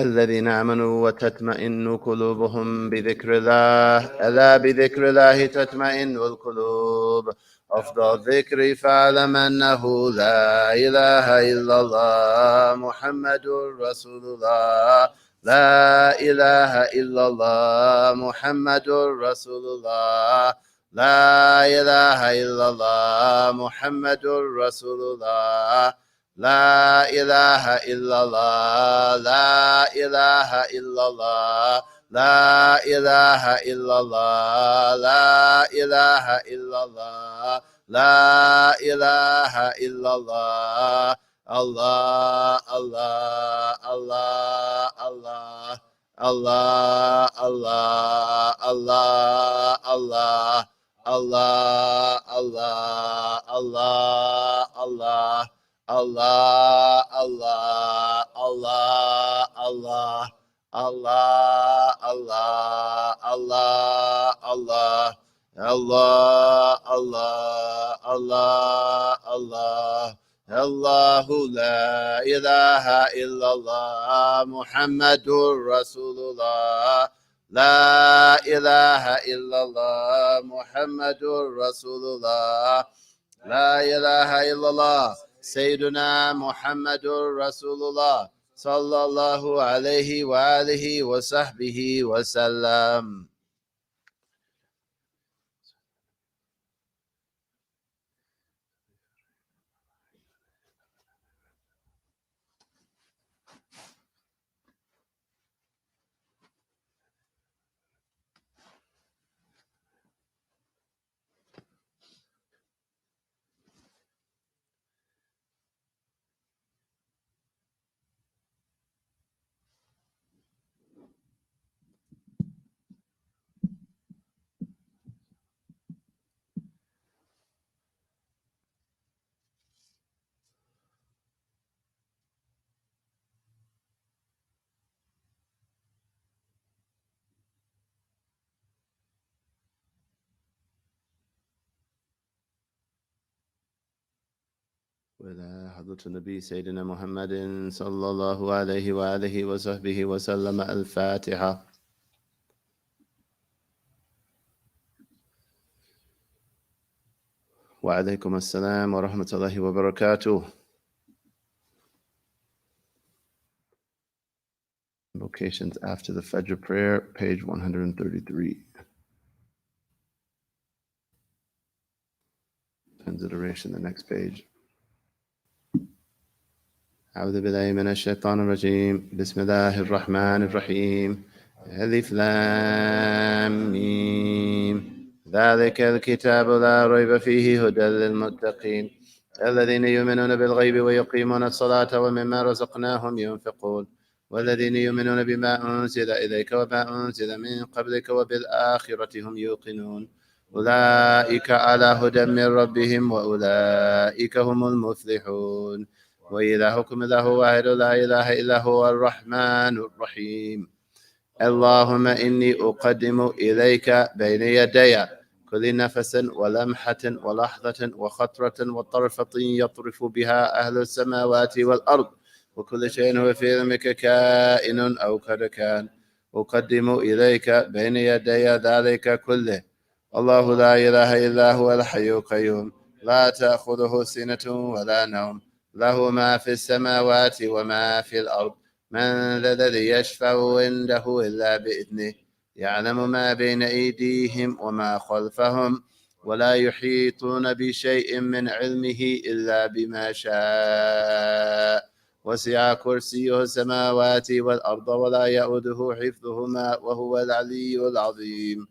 الذين آمنوا وتطمئن قلوبهم بذكر الله ألا بذكر الله تطمئن القلوب أفضل الذكر فاعلم أنه لا إله إلا الله محمد رسول الله لا إله إلا الله محمد رسول الله لا إله إلا الله محمد رسول الله لا إله إلا الله لا إله إلا الله لا إله إلا الله لا إله إلا الله لا إله إلا الله الله الله الله الله الله الله الله الله الله الله الله الله Allah, Allah, Allah, Allah, Allah, Allah, Allah, Allah, Allah, Allah, Allah, Allah, Allahu la ilaha illallah, Muhammadur Rasulullah, la ilaha illallah, Muhammadur Rasulullah, la ilaha illallah. سيدنا محمد رسول الله صلى الله عليه وآله وصحبه وسلم. وإلى حضرة النبي سيدنا محمد صلى الله عليه وآله وصحبه وسلم. الفاتحة. وعليكم السلام ورحمة الله وبركاته. Invocations after the Fajr prayer, page 133. Consideration, the next page. أعوذ بالله من الشيطان الرجيم. بسم الله الرحمن الرحيم. ألف لام ميم. ذلك الكتاب لا ريب فيه هدى للمتقين الذين يؤمنون بالغيب ويقيمون الصلاة ومما رزقناهم ينفقون والذين يؤمنون بما أنزل إليك وما أنزل من قبلك وبالآخرة هم يوقنون أولئك على هدى من ربهم وأولئك هم المفلحون. وإلهكم إله واحد لا إله إلا هو الرحمن الرحيم. اللهم إني أقدم إليك بين يدي كل نفس ولمحة ولحظة وخطرة وطرفة يطرف بها أهل السماوات والأرض وكل شيء هو في علمك كائن أو قد كان. أقدم إليك بين يدي ذلك كله. الله لا إله إلا هو الحي القيوم لا تأخذه سنة ولا نوم له ما في السماوات وما في الأرض. من ذا الذي يشفع عنده إلا بإذنه يعلم ما بين أيديهم وما خلفهم ولا يحيطون بشيء من علمه إلا بما شاء. وسع كرسيه السماوات والأرض ولا يؤوده حفظهما وهو العلي العظيم.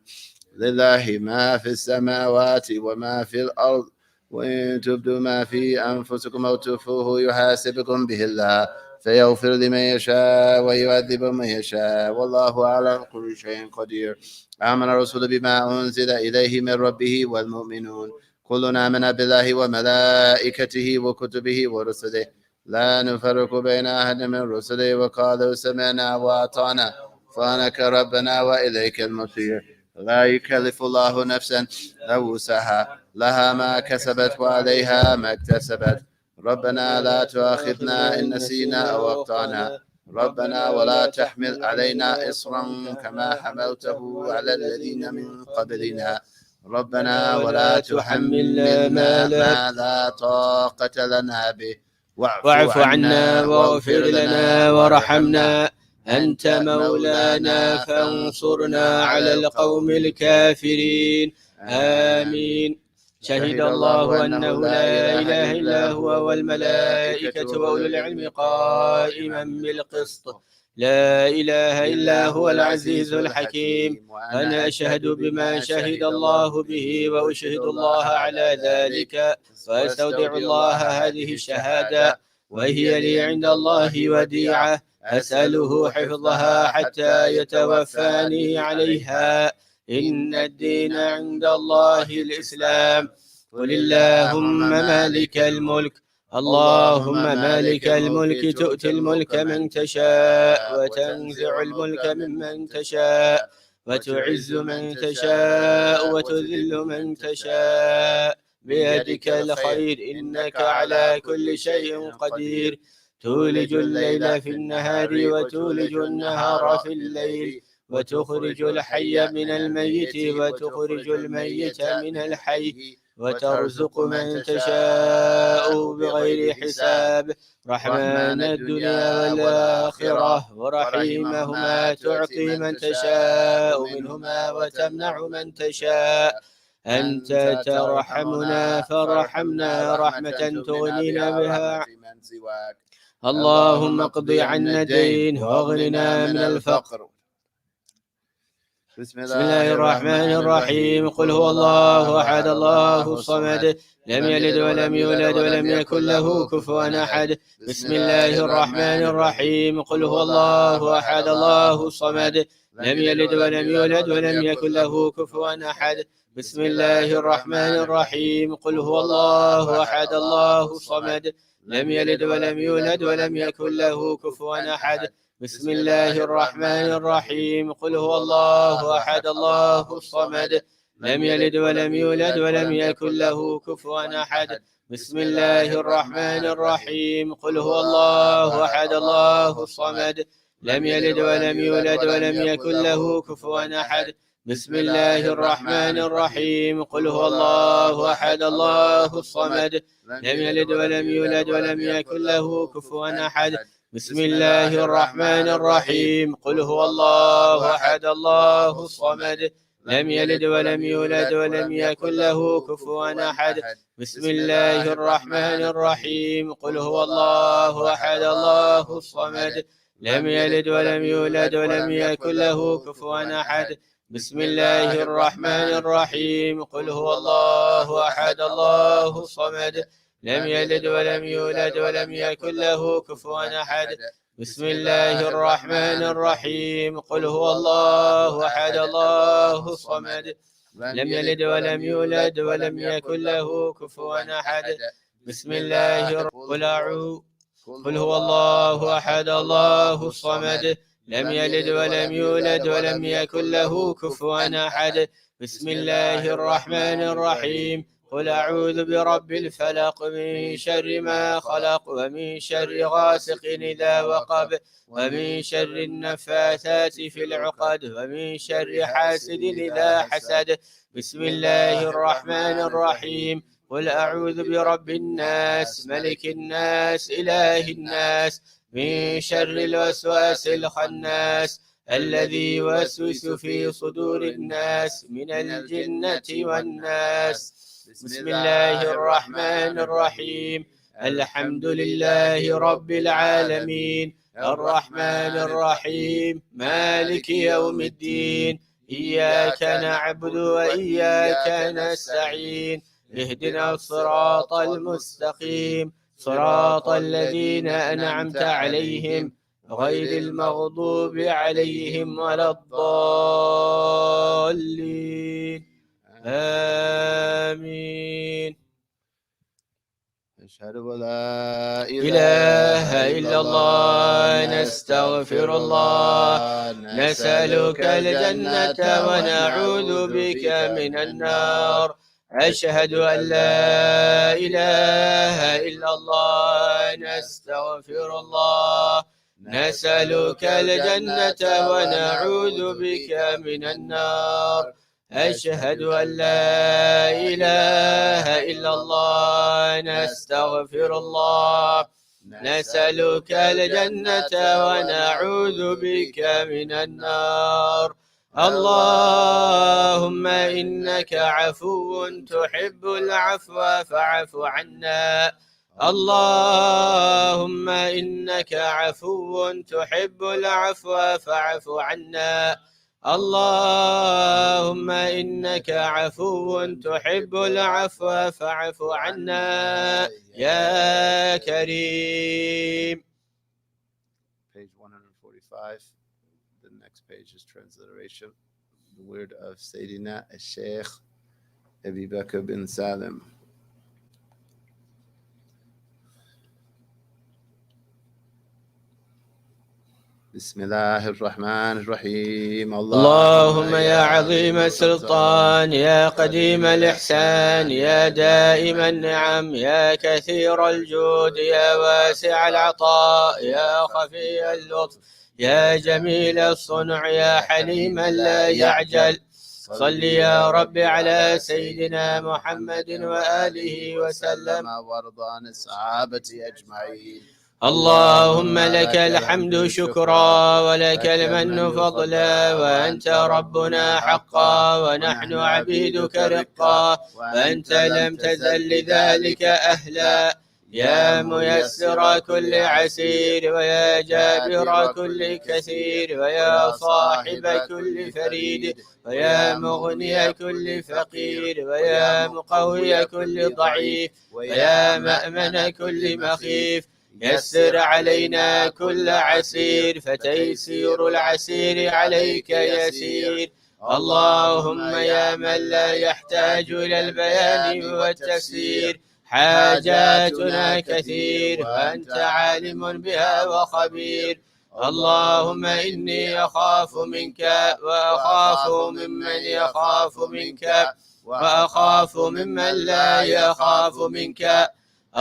لله ما في السماوات وما في الأرض وإن تبدوا ما في أنفسكم أو تخفوه يحاسبكم به الله فيغفر لمن يشاء ويعذب من يشاء والله على كل شيء قدير. آمن الرسول بما أنزل إليه من ربه والمؤمنون كلنا آمن بالله وملائكته وكتبه ورسله لا نفرق بين أحد من رسله وقالوا سمعنا وأطعنا غفرانك ربنا وإليك المصير. لا يكلف الله نفسا إلا وسعها لها ما كسبت وعليها ما اكتسبت. ربنا لا تؤاخذنا إن نسينا أو أخطأنا ربنا ولا تحمل علينا إصرا كما حملته على الذين من قبلنا ربنا ولا تحملنا ما لا طاقة لنا به واعف عنا واغفر لنا وارحمنا أنت مولانا فانصرنا على القوم الكافرين آمين. شهد الله أنه لا إله إلا هو والملائكة وأولو العلم قائما بالقسط لا إله إلا هو العزيز الحكيم. وأنا أشهد بما شهد الله به وأشهد الله على ذلك وأستودع الله هذه الشهادة وهي لي عند الله وديعة أسأله حفظها حتى يتوفاني عليها. إن الدين عند الله الإسلام. قل اللهم مالك الملك اللهم مالك الملك تؤتي الملك من تشاء وتنزع الملك ممن تشاء وتعز من تشاء وتذل من تشاء بيدك الخير إنك على كل شيء قدير. تولج الليل في النهار وتولج النهار في الليل وتخرج الحي من الميت وتخرج الميت من الحي وترزق من تشاء بغير حساب. رحمن الدنيا والآخرة ورحيمهما تعطي من تشاء منهما وتمنع من تشاء. أنت ترحمنا فارحمنا رحمة تغنينا بها. اللهم اقض عنا الدين واغننا من الفقر. بسم الله الرحمن الرحيم. قل هو الله أحد الله الصمد لم يلد ولم يولد ولم يكن له كفوا أحد. بسم الله الرحمن الرحيم. قل هو الله أحد الله الصمد لم يلد ولم يولد ولم يكن له كفوا أحد. بسم الله الرحمن الرحيم. قل هو الله أحد الله الصمد لم يلد ولم يولد ولم يكن له كفوا أحد. بسم الله الرحمن الرحيم. قل هو الله أحد الله الصمد لم يلد ولم يولد ولم يكن له كفوا أحد. بسم الله الرحمن الرحيم. قل هو الله أحد الله الصمد لم يلد ولم يولد ولم يكن له كفوا أحد. بسم الله الرحمن الرحيم. قل هو الله أحد الله الصمد لم يلد ولم يولد ولم يكن له كفوا أحد. بسم الله الرحمن الرحيم. قل هو الله أحد الله الصمد لم يلد ولم يولد ولم يكن له كفوا أحد. بسم الله الرحمن الرحيم. قل هو الله أحد الله الصمد لم يلد ولم يولد ولم يكن له كفوا أحد. بسم الله الرحمن الرحيم. قل هو الله أحد الله الصمد لم يلد ولم يولد ولم يكن له كفوا أحد. بسم الله الرحمن الرحيم. قل هو الله أحد الله الصمد لم يلد ولم يولد ولم يكن له كفوا أحد. بسم الله قل هو الله أحد الله الصمد لم يلد ولم يولد ولم يكن له كفوا أحد. بسم الله الرحمن الرحيم. قل أعوذ برب الفلق من شر ما خلق ومن شر غاسق إذا وقب ومن شر النفاثات في العقد ومن شر حاسد إذا حسد. بسم الله الرحمن الرحيم. قل أعوذ برب الناس ملك الناس إله الناس من شر الوسواس الخناس الذي يوسوس في صدور الناس من الجنة والناس. بسم الله الرحمن الرحيم. الحمد لله رب العالمين الرحمن الرحيم مالك يوم الدين إياك نعبد وإياك نستعين اهدنا الصراط المستقيم صراط الذين أنعمت عليهم غير المغضوب عليهم ولا الضالين آمين. أشهد أن لا إله إلا الله نستغفر الله نسألك الجنة ونعوذ بك من النار. أشهد أن لا إله إلا الله نستغفر الله نسألك الجنة ونعوذ بك من النار. أشهد أن لا إله إلا الله. نستغفر الله. نسألك الجنة ونعوذ بك من النار. اللهم إنك عفو تحب العفو فاعف عنا. اللهم إنك عفو تحب العفو فاعف عنا. اللهم إنك عفو تحب العفو فاعف عنا يا كريم. Page 145. The next page is transliteration. The word of Sayyidina al-Sheikh Abi Bakr bin Salim. بسم الله الرحمن الرحيم. اللهم يا عظيم السلطان، يا قديم الإحسان، يا دائم النعم، يا كثير الجود، يا واسع العطاء، يا خفي اللطف، يا جميل الصنع، يا حليما لا يعجل، صل يا رب على سيدنا محمد وآله وسلم وارض عن الصحابة أجمعين. اللهم لك الحمد شكرا، ولك المن فضلا، وأنت ربنا حقا، ونحن عبيدك رقا، وأنت لم تزل لذلك أهلا. يا ميسر كل عسير، ويا جابر كل كثير، ويا صاحب كل فريد، ويا مغني كل فقير، ويا مقوي كل ضعيف، ويا مأمن كل مخيف، يسر علينا كل عسير، فتيسير العسير عليك يسير. اللهم يا من لا يحتاج إلى البيان والتفسير، حاجاتنا كثير، وأنت عالم بها وخبير. اللهم إني أخاف منك، وأخاف ممن يخاف منك، وأخاف ممن لا يخاف منك.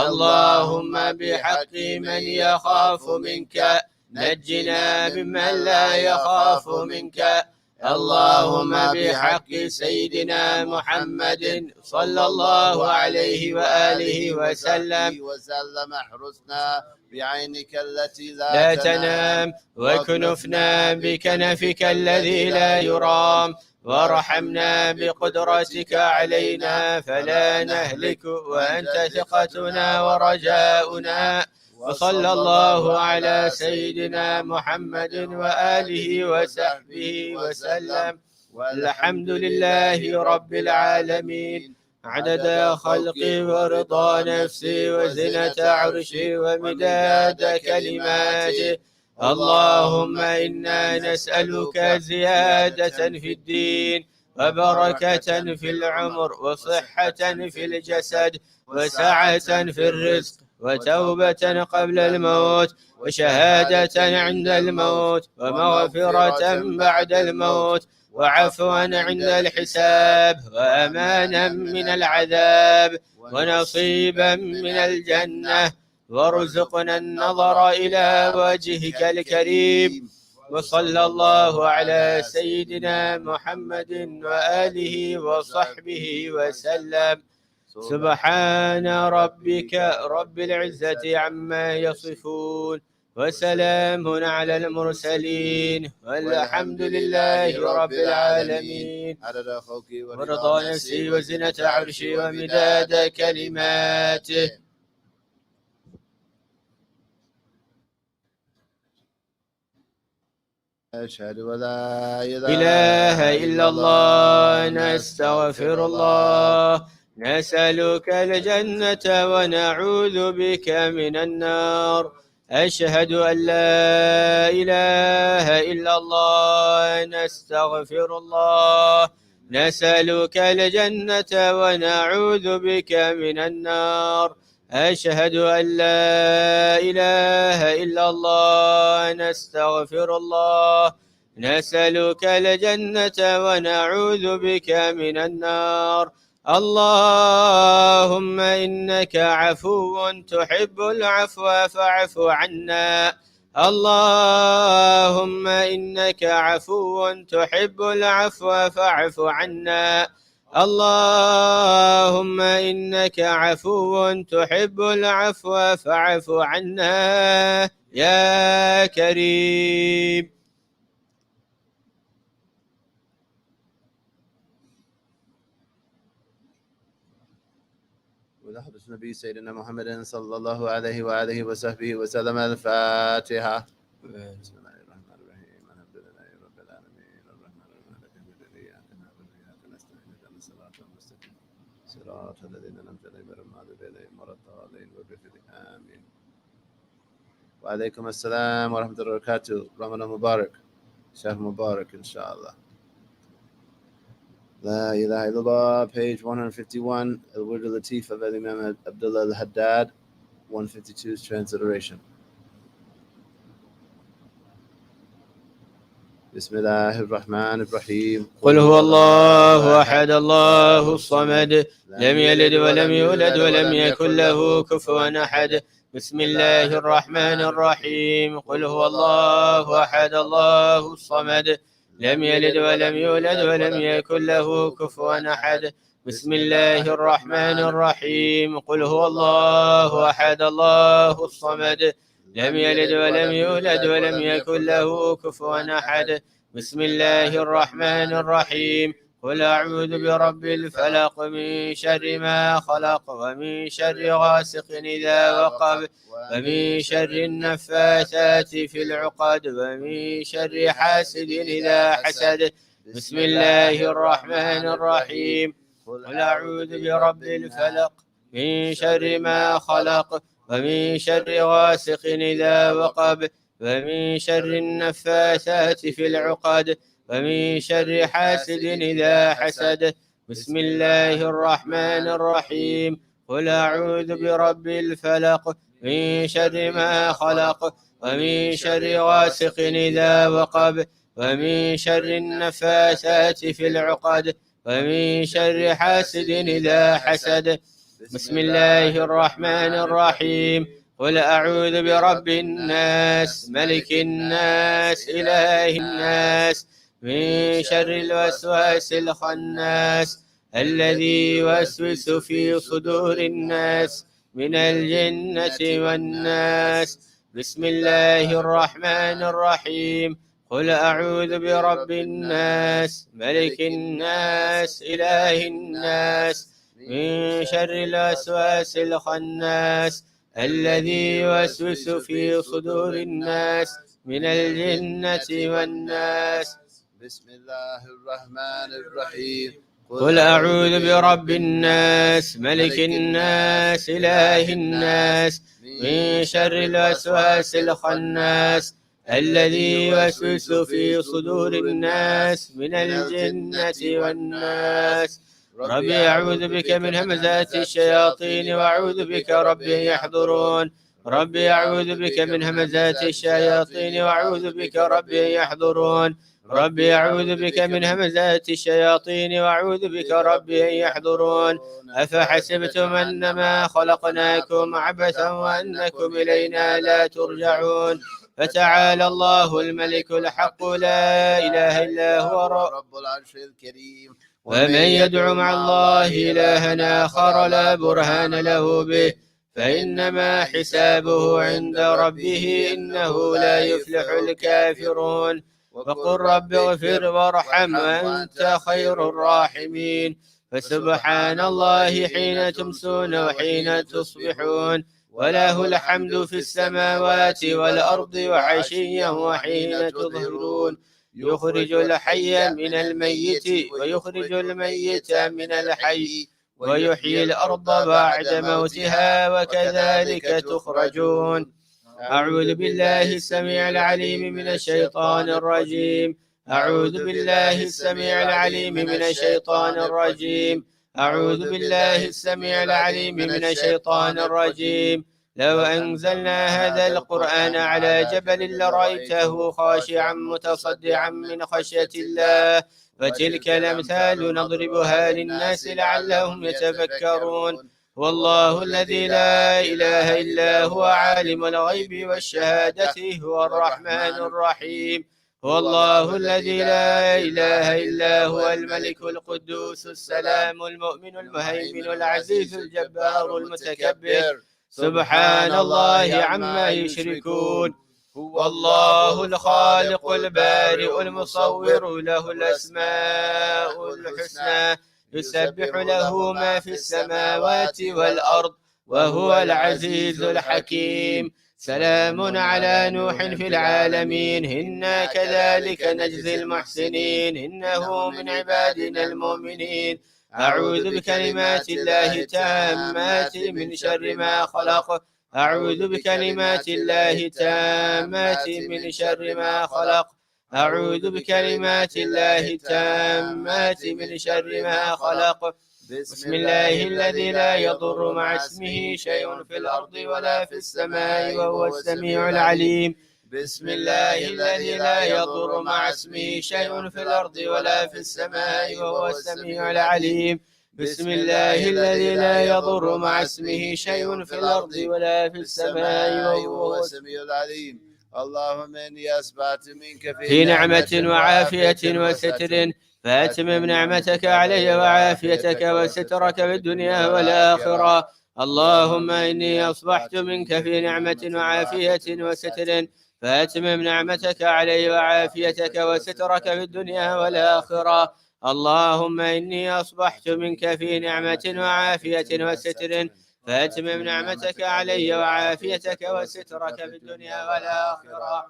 اللهم بحق من يخاف منك نجنا ممن لا يخاف منك. اللهم بحق سيدنا محمد صلى الله عليه وآله وسلم احرسنا بعينك التي لا تنام، وكنفنا بكنفك الذي لا يرام، وارحمنا بقدرتك علينا فلا نهلك، وأنت ثقتنا ورجاؤنا. وصلى الله على سيدنا محمد وآله وصحبه وسلم، والحمد لله رب العالمين، عدد خلقي ورضا نفسي وزنة عرشي ومداد كلماتي. اللهم إنا نسألك زيادة في الدين، وبركة في العمر، وصحة في الجسد، وسعة في الرزق، وتوبة قبل الموت، وشهادة عند الموت، ومغفرة بعد الموت، وعفوا عند الحساب، وأمانا من العذاب، ونصيبا من الجنة، وارزقنا النظر إلى وجهك الكريم. وصلى الله على سيدنا محمد وآله وصحبه وسلم. سبحان ربك رب العزة عما يصفون، وسلام على المرسلين، والحمد لله رب العالمين. ورضا نفسي وزنة عرشي ومداد كلماته. أشهد أن لا إله إلا الله. نستغفر الله. نسألك الجنة ونعوذ بك من النار. أشهد أن لا إله إلا الله. نستغفر الله. نسألك الجنة ونعوذ بك من النار. أشهد أن لا إله إلا الله. نستغفر الله. نسألك الجنة ونعوذ بك من النار. اللهم إنك عفو تحب العفو فاعف عنا. اللهم إنك عفو تحب العفو فاعف عنا. اللهم إنك عفو تحب العفو فاعف عنا يا كريم. ولحضرة النبي سيدنا محمد صلى الله عليه وآله وصحبه وسلم. الفاتحة. بسم الله الرحمن الرحيم. الحمد لله رب العالمين الرحمن الرحيم مالك يوم الدين إياك نعبد وإياك نستعين اهدنا الصراط المستقيم صراط الذين أنعمت عليهم غير المغضوب عليهم ولا الضالين آمين. وعليكم السلام ورحمة الله وبركاته. رمضان مبارك، شهر مبارك إن شاء الله. لا إله إلا الله, page 151, Al-Wurd al-Latif of Imam Abdullah al-Haddad, 152's transliteration. بسم الله الرحمن الرحيم. قل هو الله أحد الله الصمد لم يلد ولم يولد ولم يكن له كفوا أحد. بسم الله الرحمن الرحيم. قل هو الله أحد الله الصمد لم يلد ولم يولد ولم يكن له كفوا أحد. بسم الله الرحمن الرحيم. قل هو الله أحد الله الصمد لم يلد ولم يولد ولم يكن له كفوا أحد. بسم الله الرحمن الرحيم. قل أعوذ برب الفلق من شر ما خلق ومن شر غاسق إذا وقب ومن شر النفاثات في العقد ومن شر حاسد إذا حسد. بسم الله الرحمن الرحيم. قل أعوذ برب الفلق من شر ما خلق ومن شر غاسق إذا وقب ومن شر النفاثات في العقد ومن شر حاسد إذا حسد. بسم الله الرحمن الرحيم. قل أعوذ برب الفلق من شر ما خلق ومن شر غاسق إذا وقب ومن شر النفاثات في العقد ومن شر حاسد إذا حسد. بسم الله الرحمن الرحيم. قل أعوذ برب الناس ملك الناس إله الناس من شر الوسواس الخناس الذي يوسوس في صدور الناس من الجنة والناس. بسم الله الرحمن الرحيم. قل أعوذ برب الناس ملك الناس إله الناس من شر الوسواس الخناس الذي يوسوس في صدور الناس من الجنة والناس. بسم الله الرحمن الرحيم. قل أعوذ برب الناس ملك الناس إله الناس من شر الوسواس الخناس الذي يوسوس في صدور الناس من الجنة والناس. ربي أعوذ بك من همزات الشياطين وأعوذ بك ربي يحضرون. ربي أعوذ بك من همزات الشياطين وأعوذ بك ربي يحضرون. ربي أعوذ بك من همزات الشياطين وأعوذ بك ربي يحضرون. أفحسبتم أنما خلقناكم عبثا وأنكم إلينا لا ترجعون. فتعالى الله الملك الحق لا إله إلا هو رب العرش الكريم. ومن يدع مع الله إلها آخر لا برهان له به فإنما حسابه عند ربه إنه لا يفلح الكافرون. وقل رب اغفر وارحم وأنت خير الراحمين. فسبحان الله حين تمسون وحين تصبحون وله الحمد في السماوات والأرض وعشيا وحين تظهرون. يخرج الحي من الميت ويخرج الميت من الحي ويحيي الأرض بعد موتها وكذلك تخرجون. أعوذ بالله السميع العليم من الشيطان الرجيم. أعوذ بالله السميع العليم من الشيطان الرجيم. أعوذ بالله السميع العليم من الشيطان الرجيم. لو أنزلنا هذا القرآن على جبل لرأيته خاشعا متصدعا من خشية الله. فتلك الأمثال نضربها للناس لعلهم يتفكرون. هو الله الذي لا إله إلا هو عالم الغيب والشهادة هو الرحمن الرحيم. هو الله الذي لا إله إلا هو الملك القدوس السلام المؤمن المهيمن العزيز الجبار المتكبر سبحان الله عما يشركون. هو الله الخالق البارئ المصور له الأسماء الحسنى يسبح له ما في السماوات والأرض وهو العزيز الحكيم. سلام على نوح في العالمين إنا كذلك نجزي المحسنين إنه من عبادنا المؤمنين. أعوذ بكلمات الله التامات من شر ما خلق. أعوذ بكلمات الله التامات من شر ما خلق. أعوذ بكلمات الله التامات من شر ما خلق. بسم الله الذي لا يضر مع اسمه شيء في الأرض ولا في السماء وهو السميع العليم. بسم الله الذي لا يضر مع اسمه شيء في الأرض ولا في السماء وهو السميع العليم. بسم الله الذي لا يضر مع اسمه شيء في الأرض ولا في السماء وهو السميع العليم. اللهم إني أسبعت منك في نعمة وعافية وستر فأتمم نعمتك علي وعافيتك وسترك في الدنيا والآخرة. اللهم إني أصبحت منك في نعمة وعافية وستر فأتمم نعمتك علي وعافيتك وسترك في الدنيا والآخرة. اللهم إني أصبحت منك في نعمة وعافية وستر فأتمم نعمتك علي وعافيتك وسترك في الدنيا والآخرة.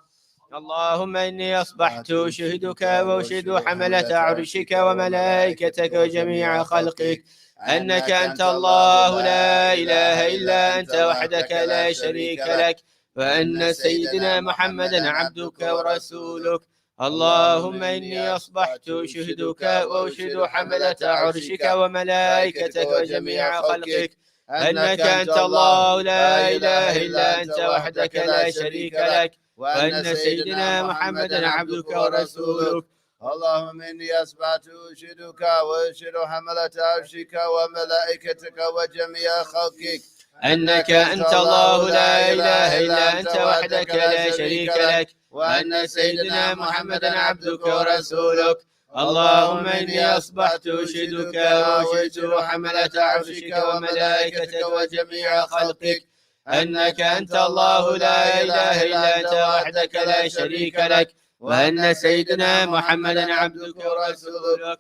اللهم إني أصبحت أشهدك وأشهد حملة عرشك وملائكتك وجميع خلقك أنك أنت الله لا إله إلا أنت وحدك لا شريك لك وأن سيدنا محمدا عبدك ورسولك. اللهم إني أصبحت أشهدك وأشهد حملة عرشك وملائكتك وجميع خلقك أنك أنت الله لا إله إلا أنت وحدك لا شريك لك وأن سيدنا محمدا عبدك ورسولك. اللهم إني أصبحت أشهدك وأشهد حملة عرشك وملائكتك وجميع خلقك أنك أنت الله لا إله إلا أنت وحدك لا شريك لك وأن سيدنا محمدا عبدك ورسولك. اللهم إني أصبحت أشهدك وأشهد حملة عرشك وملائكتك وجميع خلقك أنك أنت الله لا إله إلا أنت وحدك لا شريك لك وأن سيدنا محمدا عبدك ورسولك.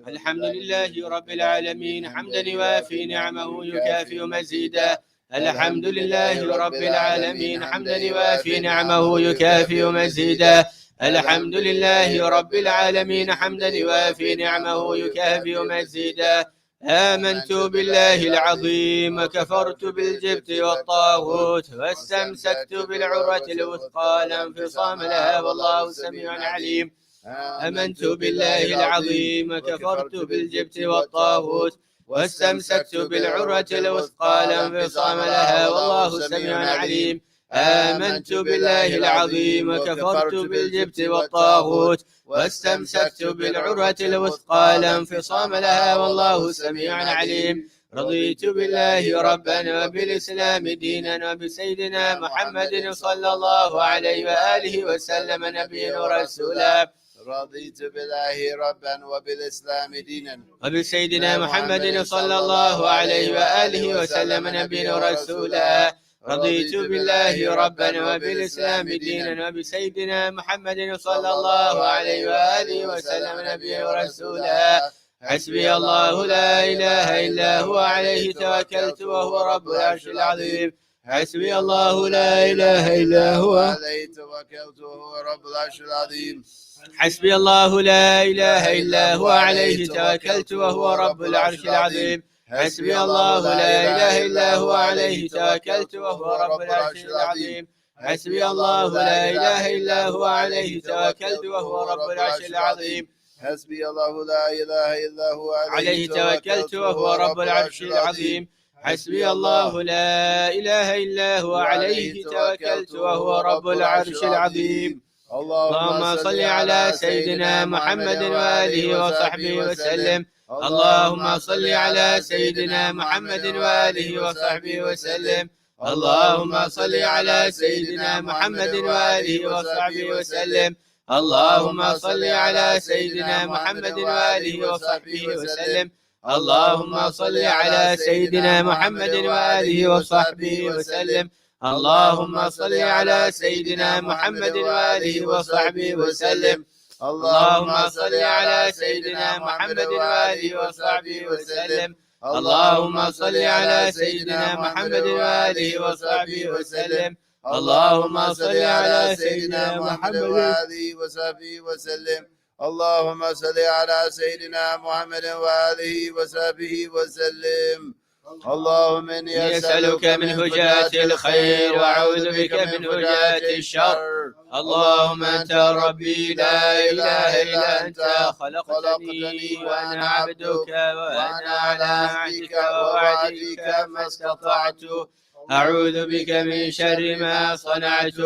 الحمد لله رب العالمين حمدا يوافي نعمه يكافئ مزيدا. الحمد لله رب العالمين حمدا يوافي نعمه يكافئ مزيدا. الحمد لله رب العالمين حمدا يوافي نعمه يكافئ مزيدا. آمنت بالله العظيم كفرت بالجبت والطاغوت واستمسكت بالعروة الوثقى لا انفصام لها والله سميع عليم. آمنت بالله العظيم كفرت بالجبت والطاغوت واستمسكت بالعروة الوثقى لا انفصام لها والله سميع عليم. آمنت بالله العظيم كفرت بالجبت والطاغوت واستمسكت بالعروة الوثقى لا انفصام لها والله سميع عليم. رضيت بالله ربا وبالإسلام دينا وبسيدنا محمد صلى الله عليه وآله وسلم نبيا ورسولا. رضيت بالله ربا وبالإسلام دينا وبسيدنا محمد صلى الله عليه وآله وسلم نبيا ورسولا. رضيت بالله ربا وبالإسلام دينا وبسيدنا محمد صلى الله عليه وآله وسلم نبيا ورسولا. حسبي الله لا إله إلا هو عليه توكلت وهو رب العرش العظيم. حسبي الله لا إله إلا هو عليه توكلت وهو رب العرش العظيم. حسبي الله لا إله إلا هو عليه توكلت وهو رب العرش العظيم. حسبي الله لا إله إلا هو عليه توكلت وهو رب العرش العظيم. حسبي الله لا إله إلا هو عليه توكلت وهو رب العرش العظيم. حسبي الله لا إله إلا هو عليه توكلت وهو رب العرش العظيم. حسبي الله لا إله إلا هو عليه توكلت وهو رب العرش العظيم. اللهم صل على سيدنا محمد وآله وصحبه وسلم. اللهم صل على سيدنا محمد وآله وصحبه وسلم. اللهم صل على سيدنا محمد وآله وصحبه وسلم. اللهم صل على سيدنا محمد وآله وصحبه وسلم. اللهم صل على سيدنا محمد وآله وصحبه وسلم. اللهم صل على سيدنا محمد وآله وصحبه وسلم. اللهم صل على سيدنا محمد وآله وصحبه وسلم. اللهم صل على سيدنا محمد وآله وصحبه وسلم. اللهم صل على سيدنا محمد وآله وصحبه وسلم. اللهم صل على سيدنا محمد وآله وصحبه وسلم. اللهم إني أسألك من هجات الخير وأعوذ بك من هجات الشر. اللهم أنت ربي لا إله إلا أنت، خلقتني وأنا عبدك وأنا على عهدك ووعدك ما استطعت. أعوذ بك من شر ما صنعت.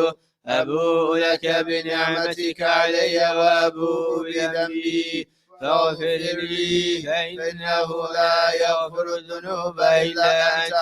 أبوء لك بنعمتك علي وأبوء بذنبي فاغفر لي فإنه لا يغفر الذنوب إلا أنت.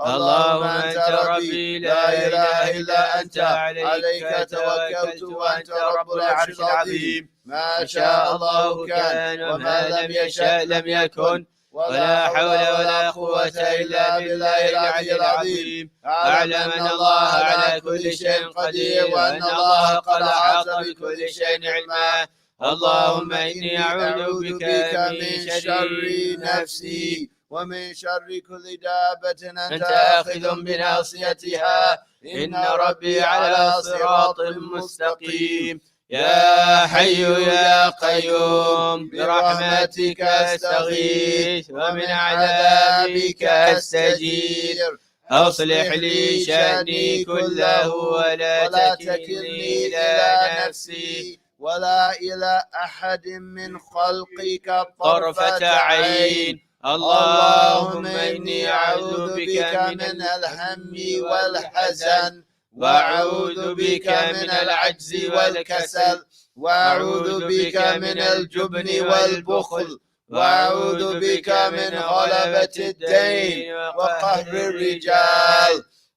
اللهم أنت ربي لا إله إلا أنت، عليك توكلت وأنت رب العرش العظيم. ما شاء الله كان وما لم يشاء لم يكن، ولا حول ولا قوة إلا بالله العلي العظيم. أعلم أن الله على كل شيء قدير، وأن الله قد أحاط بكل شيء علما. اللهم إني أعوذ بك من شر نفسي ومن شر كل دابة أنت آخذ بناصيتها، إن ربي على صراط مستقيم. يا حي يا قيوم برحمتك أستغيث ومن عذابك أستجير. أصلح لي شأني كله ولا تكلني إلى نفسي ولا إلى أحد من خلقك طرفة عين. اللهم إني أعوذ بك من الهم والحزن، وأعوذ بك من العجز والكسل، وأعوذ بك من الجبن والبخل، وأعوذ بك من غلبة الدين وقهر الرجال.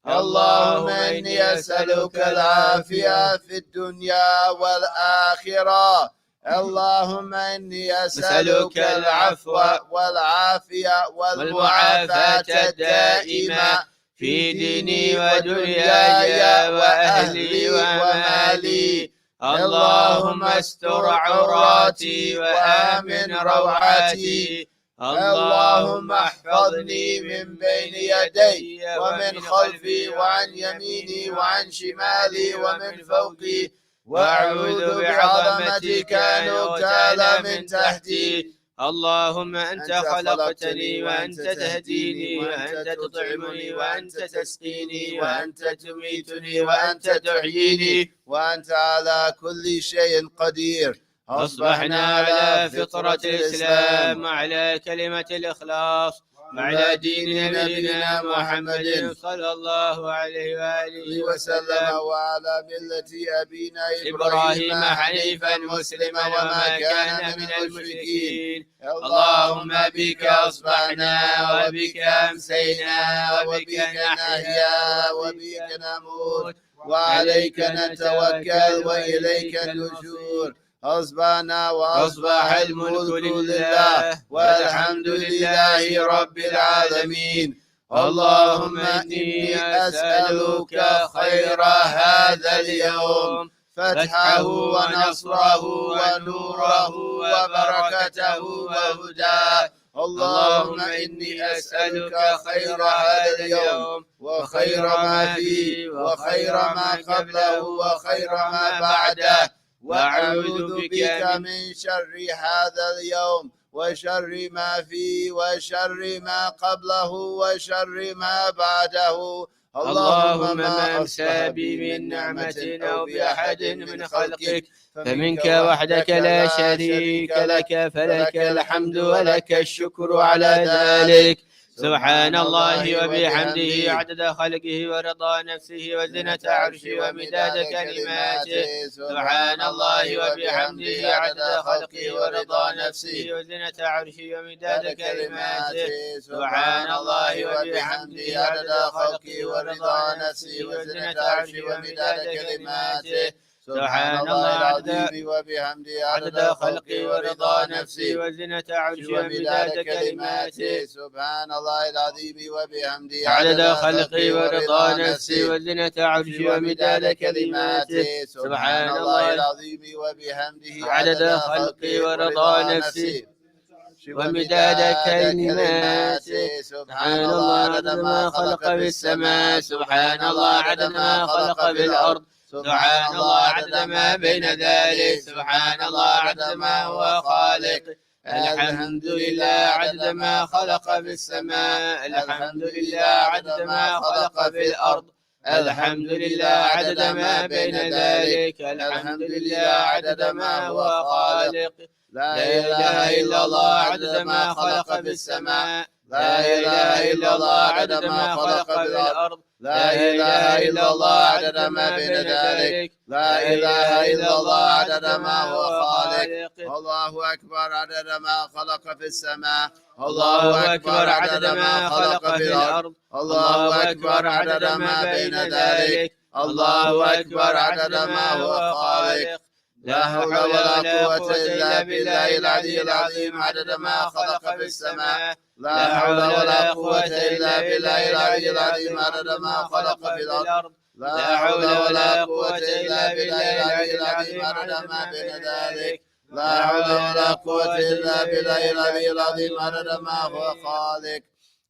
اللهم إني أسألك العافية في الدنيا والآخرة. اللهم إني أسألك العفو والعافية والمعافاة الدائمة في ديني ودنياي وأهلي ومالي. اللهم استر عوراتي وآمن روعاتي. اللهم احفظني من بين يدي ومن خلفي وعن يميني وعن شمالي ومن فوقي، وأعوذ بعظمتك أن أغتال من تحتي. اللهم أنت خلقتني وأنت تهديني وأنت تطعمني وأنت تسقيني وأنت تميتني وأنت تحييني، وأنت على كل شيء قدير. أصبحنا على فطرة الإسلام وعلى كلمة الإخلاص وعلى دين نبينا محمد صلى الله عليه وآله وسلم، وعلى ملة أبينا إبراهيم حنيفا مسلما وما كان من المشركين. اللهم بك أصبحنا وبك أمسينا وبك نحيا وبك نموت وعليك نتوكل وإليك النشور. أصبحنا وأصبح الملك لله والحمد لله رب العالمين. اللهم إني أسألك خير هذا اليوم، فتحه ونصره ونوره وبركته وهداه. اللهم إني أسألك خير هذا اليوم وخير ما فيه وخير ما قبله وخير ما بعده، وأعوذ بك من شر هذا اليوم وشر ما فيه وشر ما قبله وشر ما بعده. اللهم ما أمسى بي من نعمة أو بأحد من خلقك فمنك وحدك لا شريك لك، فلك الحمد ولك الشكر على ذلك. سبحان الله وبحمده عدد خلقه ورضا نفسه وزنة عرشه ومداد كلماته. سبحان الله وبحمده عدد خلقه ورضا نفسه وزنة عرشه ومداد كلماته. سبحان الله وبحمده عدد خلقه ورضا نفسه وزنة عرشه ومداد كلماته. سبحان الله العظيم وبحمده عدد خلقه ورضا نفسه وزنة عرشه ومداد كلماته. سبحان الله العظيم وبحمده عدد خلقه ورضا نفسه وزنة عرشه ومداد كلماته. سبحان الله العظيم وبحمده عدد خلقه ورضا نفسه ومداد كلماته. سبحان الله عدد ما خلق في السماء. سبحان الله عدد ما خلق في الأرض. سبحان الله عدد ما بين ذلك. سبحان الله عدد ما هو خالق. الحمد لله عدد ما خلق في السماء. الحمد لله عدد ما خلق في الأرض. الحمد لله عدد ما بين ذلك. الحمد لله عدد ما هو خالق. لا إله إلا الله عدد ما خلق في السماء. لا إله إلا الله عدد ما خلق في الأرض. لا إله إلا الله عدد ما بين ذلك. لا إله إلا الله عدد ما هو خالق. الله أكبر عدد ما خلق في السماء. الله أكبر عدد ما خلق في الأرض. الله أكبر عدد ما بين ذلك. الله أكبر عدد ما هو خالق. لا حول ولا قوة إلا بالله العلي العظيم عدد ما خلق في السماء. لا حول ولا قوة إلا بالله العلي العظيم عدد ما خلق في الأرض. لا حول ولا قوة إلا بالله العلي العظيم عدد ما بين ذلك. لا حول ولا قوة إلا بالله العلي العظيم عدد ما هو خالق.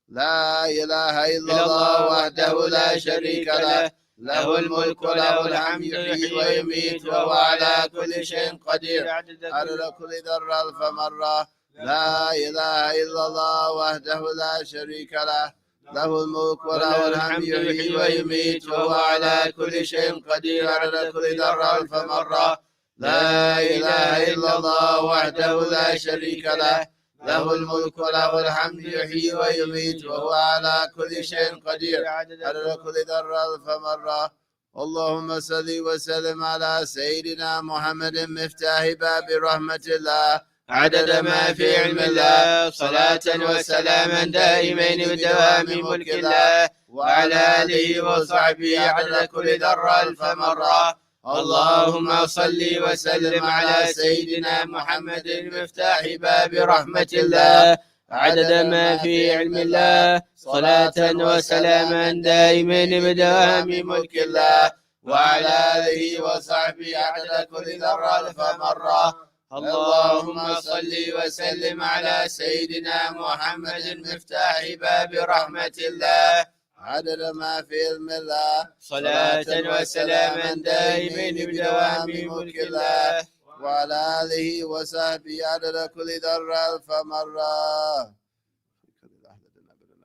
لا إله إلا الله وحده لا شريك له. له الملك وله الحمد يحيي ويميت وهو على كل شيء قدير. عدد كل ذرة ألف مرة. لا إله إلا الله وحده لا شريك له. له الملك وله الحمد يحيي ويميت وهو على كل شيء قدير. عدد كل ذرة ألف مرة. لا إله إلا الله وحده لا شريك له. له الملك وله الحمد يحيي ويميت وهو على كل شيء قدير. عدد كل ذرة ألف مرة. اللهم صل وسلم على سيدنا محمد مفتاح باب رحمة الله عدد ما في علم الله. صلاة وسلاما دائمين بدوام ملك الله وعلى آله وصحبه عدد كل ذرة ألف مرة. اللهم صل وسلم على سيدنا محمد مفتاح باب رحمة الله عدد ما في علم الله. صلاة وسلاما دائمين بدوام ملك الله وعلى آله وصحبه عدد كل ذرة ألف مرة. اللهم صل وسلم على سيدنا محمد مفتاح باب رحمة الله عدد ما في علم الله. صلاة وسلاما دائمين بدوام ملك الله وعلى آله وصحبه عدد كل ذرة ألف مرة.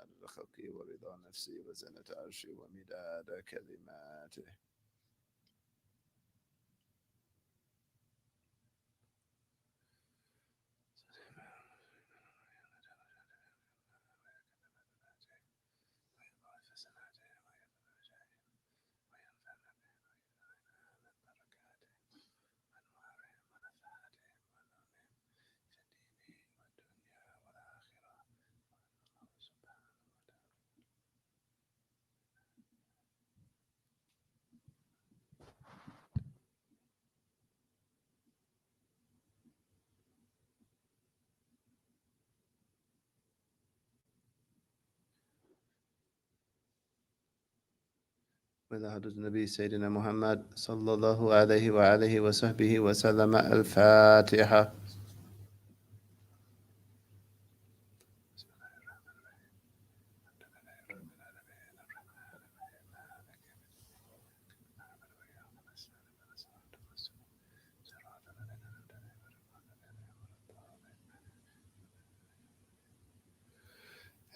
عدد خلقه ورضا نفسه وزنة عرشه ومداد كلماته. وإلى حضرة النبي سيدنا محمد صلى الله عليه وآله وصحبه وسلم. الفاتحة.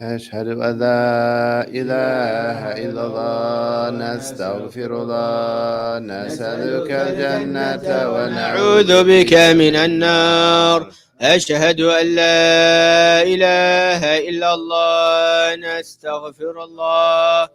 أشهد أن لا إله إلا الله. نستغفر الله. نسألك الجنة ونعوذ بك من النار. أشهد أن لا إله إلا الله. نستغفر الله.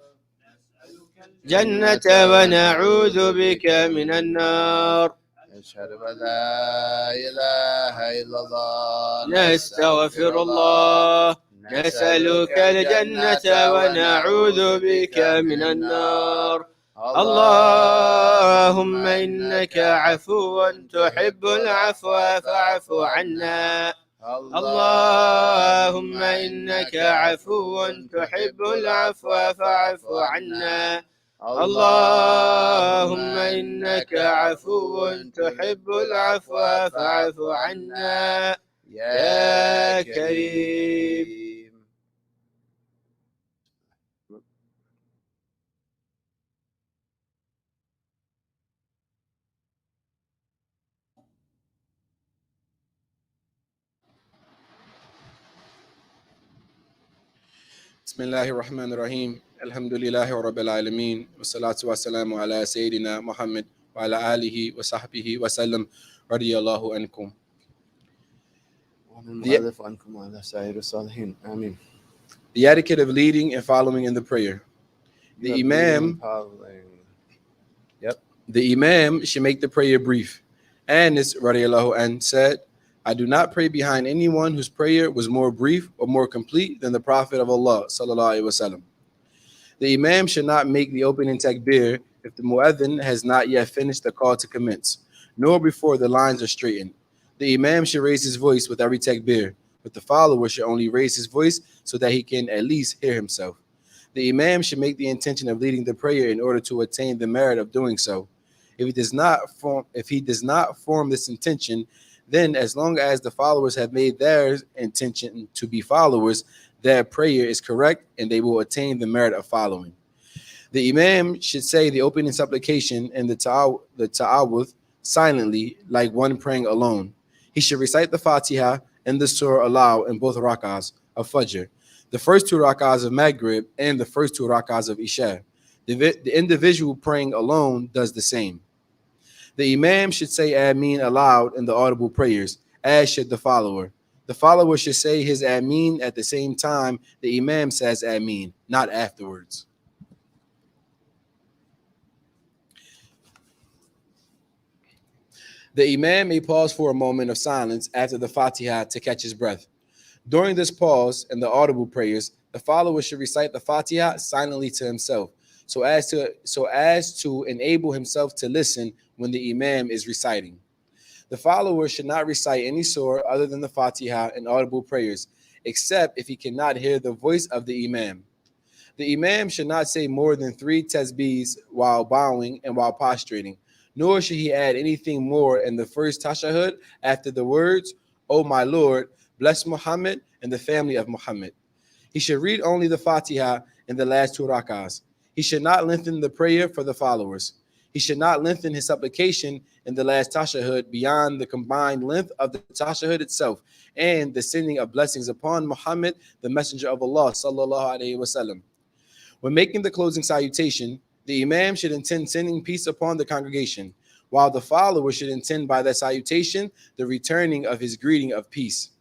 جنة ونعوذ بك من النار. أشهد أن لا إله إلا الله. نستغفر الله. نسألك الجنة ونعوذ بك من النار. اللهم إنك عفو تحب العفو فاعف عنا. اللهم إنك عفو تحب العفو فاعف عنا. اللهم إنك عفو تحب العفو فاعف عنا يا كريم. بسم الله الرحمن الرحيم. الحمد لله رب العالمين والصلاة والسلام على سيدنا محمد وعلى آله وصحبه وسلم رضي الله عنكم. The etiquette of leading and following in the prayer. The Imam should make the prayer brief. Anas radiallahu anhu said, I do not pray behind anyone whose prayer was more brief or more complete than the Prophet of Allah sallallahu alaihi wasallam. The Imam should not make the opening takbir if the mu'adhin has not yet finished the call to commence, nor before the lines are straightened. The Imam should raise his voice with every takbir, but the follower should only raise his voice so that he can at least hear himself. The Imam should make the intention of leading the prayer in order to attain the merit of doing so. If he does not form this intention, then as long as the followers have made their intention to be followers, their prayer is correct and they will attain the merit of following. The Imam should say the opening supplication and the ta'awudh silently, like one praying alone. He should recite the Fatiha and the Surah aloud in both rak'ahs of Fajr, the first two rak'ahs of Maghrib and the first two rak'ahs of Isha. The individual praying alone does the same. The Imam should say Ameen aloud in the audible prayers, as should the follower. The follower should say his Ameen at the same time the Imam says Ameen, not afterwards. The Imam may pause for a moment of silence after the Fatiha to catch his breath. During this pause in the audible prayers, the follower should recite the Fatiha silently to himself, so as to enable himself to listen when the Imam is reciting. The follower should not recite any surah other than the Fatiha in audible prayers, except if he cannot hear the voice of the Imam. The Imam should not say more than 3 tasbihs while bowing and while prostrating, nor should he add anything more in the first tashahhud after the words, O my Lord, bless Muhammad and the family of Muhammad. He should read only the Fatiha in the last 2 rak'ahs. He should not lengthen the prayer for the followers. He should not lengthen his supplication in the last tashahhud beyond the combined length of the tashahhud itself and the sending of blessings upon Muhammad, the Messenger of Allah sallallahu alaihi wasallam. When making the closing salutation, the Imam should intend sending peace upon the congregation, while the follower should intend by that salutation the returning of his greeting of peace.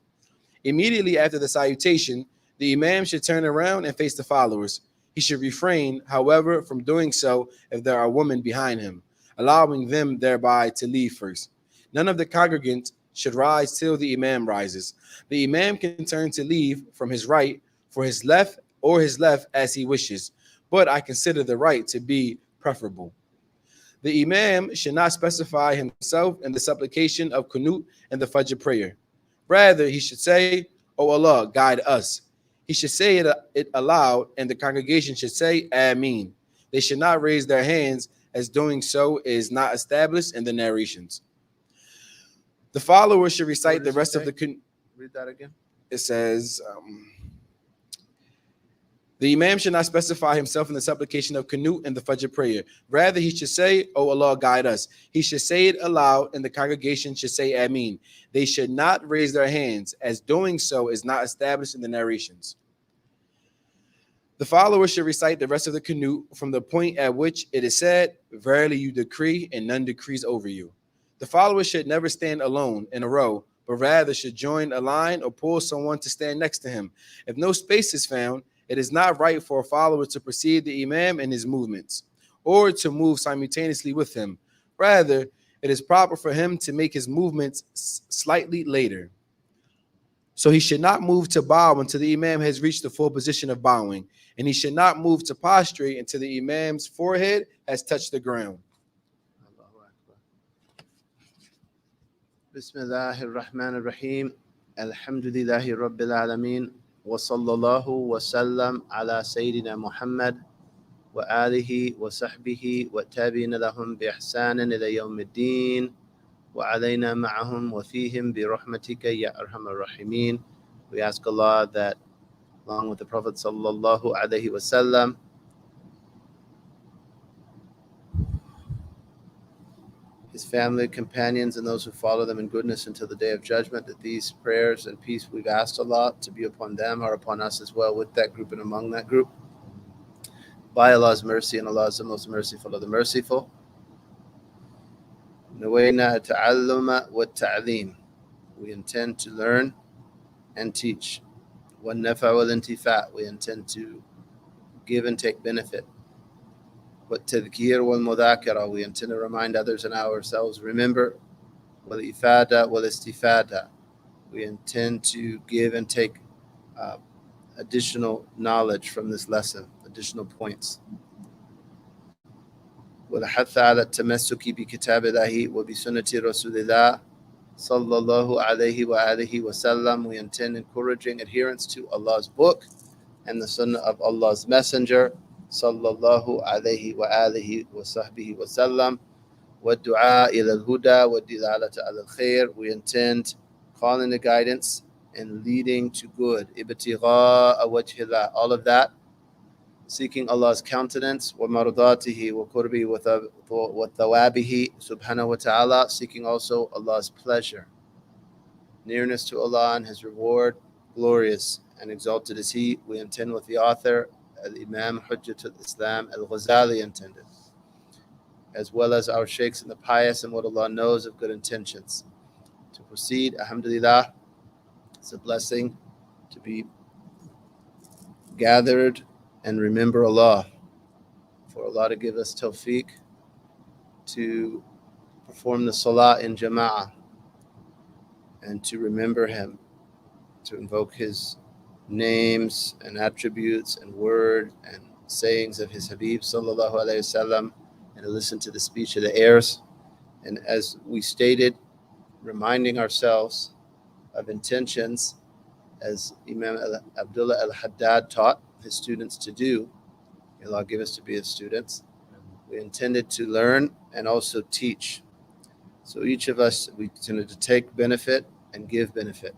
Immediately after the salutation, the Imam should turn around and face the followers. He should refrain, however, from doing so if there are women behind him, allowing them thereby to leave first. None of the congregants should rise till the Imam rises. The Imam can turn to leave from his right for his left or his left as he wishes, but I consider the right to be preferable. The Imam should not specify himself in the supplication of Qunut and the Fajr prayer. Rather, he should say, O Allah, guide us. He should say it aloud, and the congregation should say, Ameen. They should not raise their hands, as doing so is not established in the narrations. The follower should recite the rest of the... Read that again. It says... The Imam should not specify himself in the supplication of Qunut and the Fajr prayer. Rather, he should say, O Allah, guide us. He should say it aloud, and the congregation should say Ameen. They should not raise their hands, as doing so is not established in the narrations. The follower should recite the rest of the Qunut from the point at which it is said, Verily you decree, and none decrees over you. The follower should never stand alone in a row, but rather should join a line or pull someone to stand next to him. If no space is found, it is not right for a follower to precede the Imam in his movements or to move simultaneously with him. Rather, it is proper for him to make his movements slightly later. So he should not move to bow until the Imam has reached the full position of bowing, and he should not move to prostrate until the Imam's forehead has touched the ground. Bismillahir Rahmanir Rahim. Alhamdulillahi Rabbil Alameen. Wa sallallahu wa sallam ala Sayyidina Muhammad wa alihi wa sahbihi wa tabi'ina lahum bi ihsanin ila yawmiddin. وعلينا معهم وفيهم برحمتك يا أرحم الراحمين. We ask Allah that, along with the Prophet sallallahu alaihi wasallam, his family, companions, and those who follow them in goodness until the day of judgment, that these prayers and peace we've asked Allah to be upon them are upon us as well, with that group and among that group. By Allah's mercy, and Allah is the most merciful of the merciful. نوينا التعلم والتعليم. We intend to learn and teach. والنفع والانتفاع. We intend to give and take benefit. والتذكير والمذاكرة. We intend to remind others and ourselves, remember. والإفادة والاستفادة. We intend to give and take additional knowledge from this lesson, additional points. والحث على التمسك بكتاب الله وبسنة رسول الله صلى الله عليه وآله وسلم. We intend encouraging adherence to Allah's book and the Sunnah of Allah's Messenger صلى الله عليه وآله وصحبه وسلم. والدعاء إلى الهدى والدلالة على الخير. We intend calling the guidance and leading to good. ابتغاء وجه الله. All of that seeking Allah's countenance, wa mardatihi wa qurbi wa thawabihi subhanahu wa ta'ala, seeking also Allah's pleasure, nearness to Allah and His reward, glorious and exalted is He. We intend what the author, Imam Hujjatul Islam Al-Ghazali intended, as well as our sheikhs and the pious and what Allah knows of good intentions. To proceed, alhamdulillah, it's a blessing to be gathered and remember Allah, for Allah to give us tawfiq to perform the salah in jama'ah and to remember Him, to invoke His names and attributes and word and sayings of His Habib sallallahu alaihi wasallam, and to listen to the speech of the heirs. And as we stated, reminding ourselves of intentions, as Imam Abdullah al-Haddad taught his students to do. May Allah give us to be His students. We intended to learn and also teach. So each of us, we intended to take benefit and give benefit.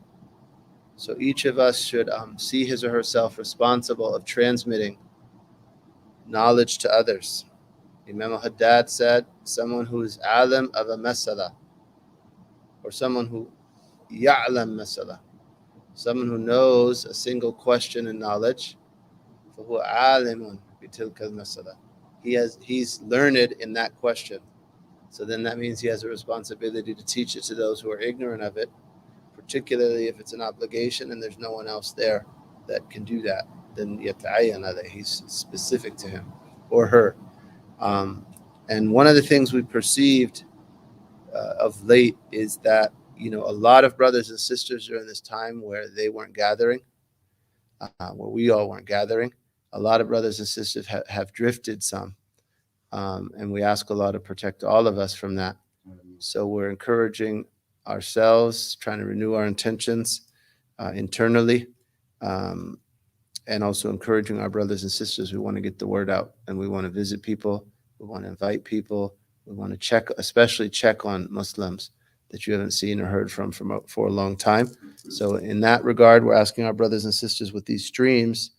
So each of us should see his or herself responsible of transmitting knowledge to others. Imam al-Haddad said, someone who is alim of a masala, or someone who ya'lam masala, someone who knows a single question in knowledge, فهو عالم بتلك المسألة. He's learned in that question. So then that means he has a responsibility to teach it to those who are ignorant of it, particularly if it's an obligation and there's no one else there that can do that. Then يتعين عليه, he's specific to him or her. And one of the things we perceived of late is that, a lot of brothers and sisters during this time where they weren't gathering, where we all weren't gathering, a lot of brothers and sisters have drifted some. And we ask Allah to protect all of us from that. So we're encouraging ourselves, trying to renew our intentions internally, and also encouraging our brothers and sisters who want to get the word out, and we want to visit people, we want to invite people, we want to especially check on Muslims that you haven't seen or heard from for a long time. So in that regard, we're asking our brothers and sisters with these streams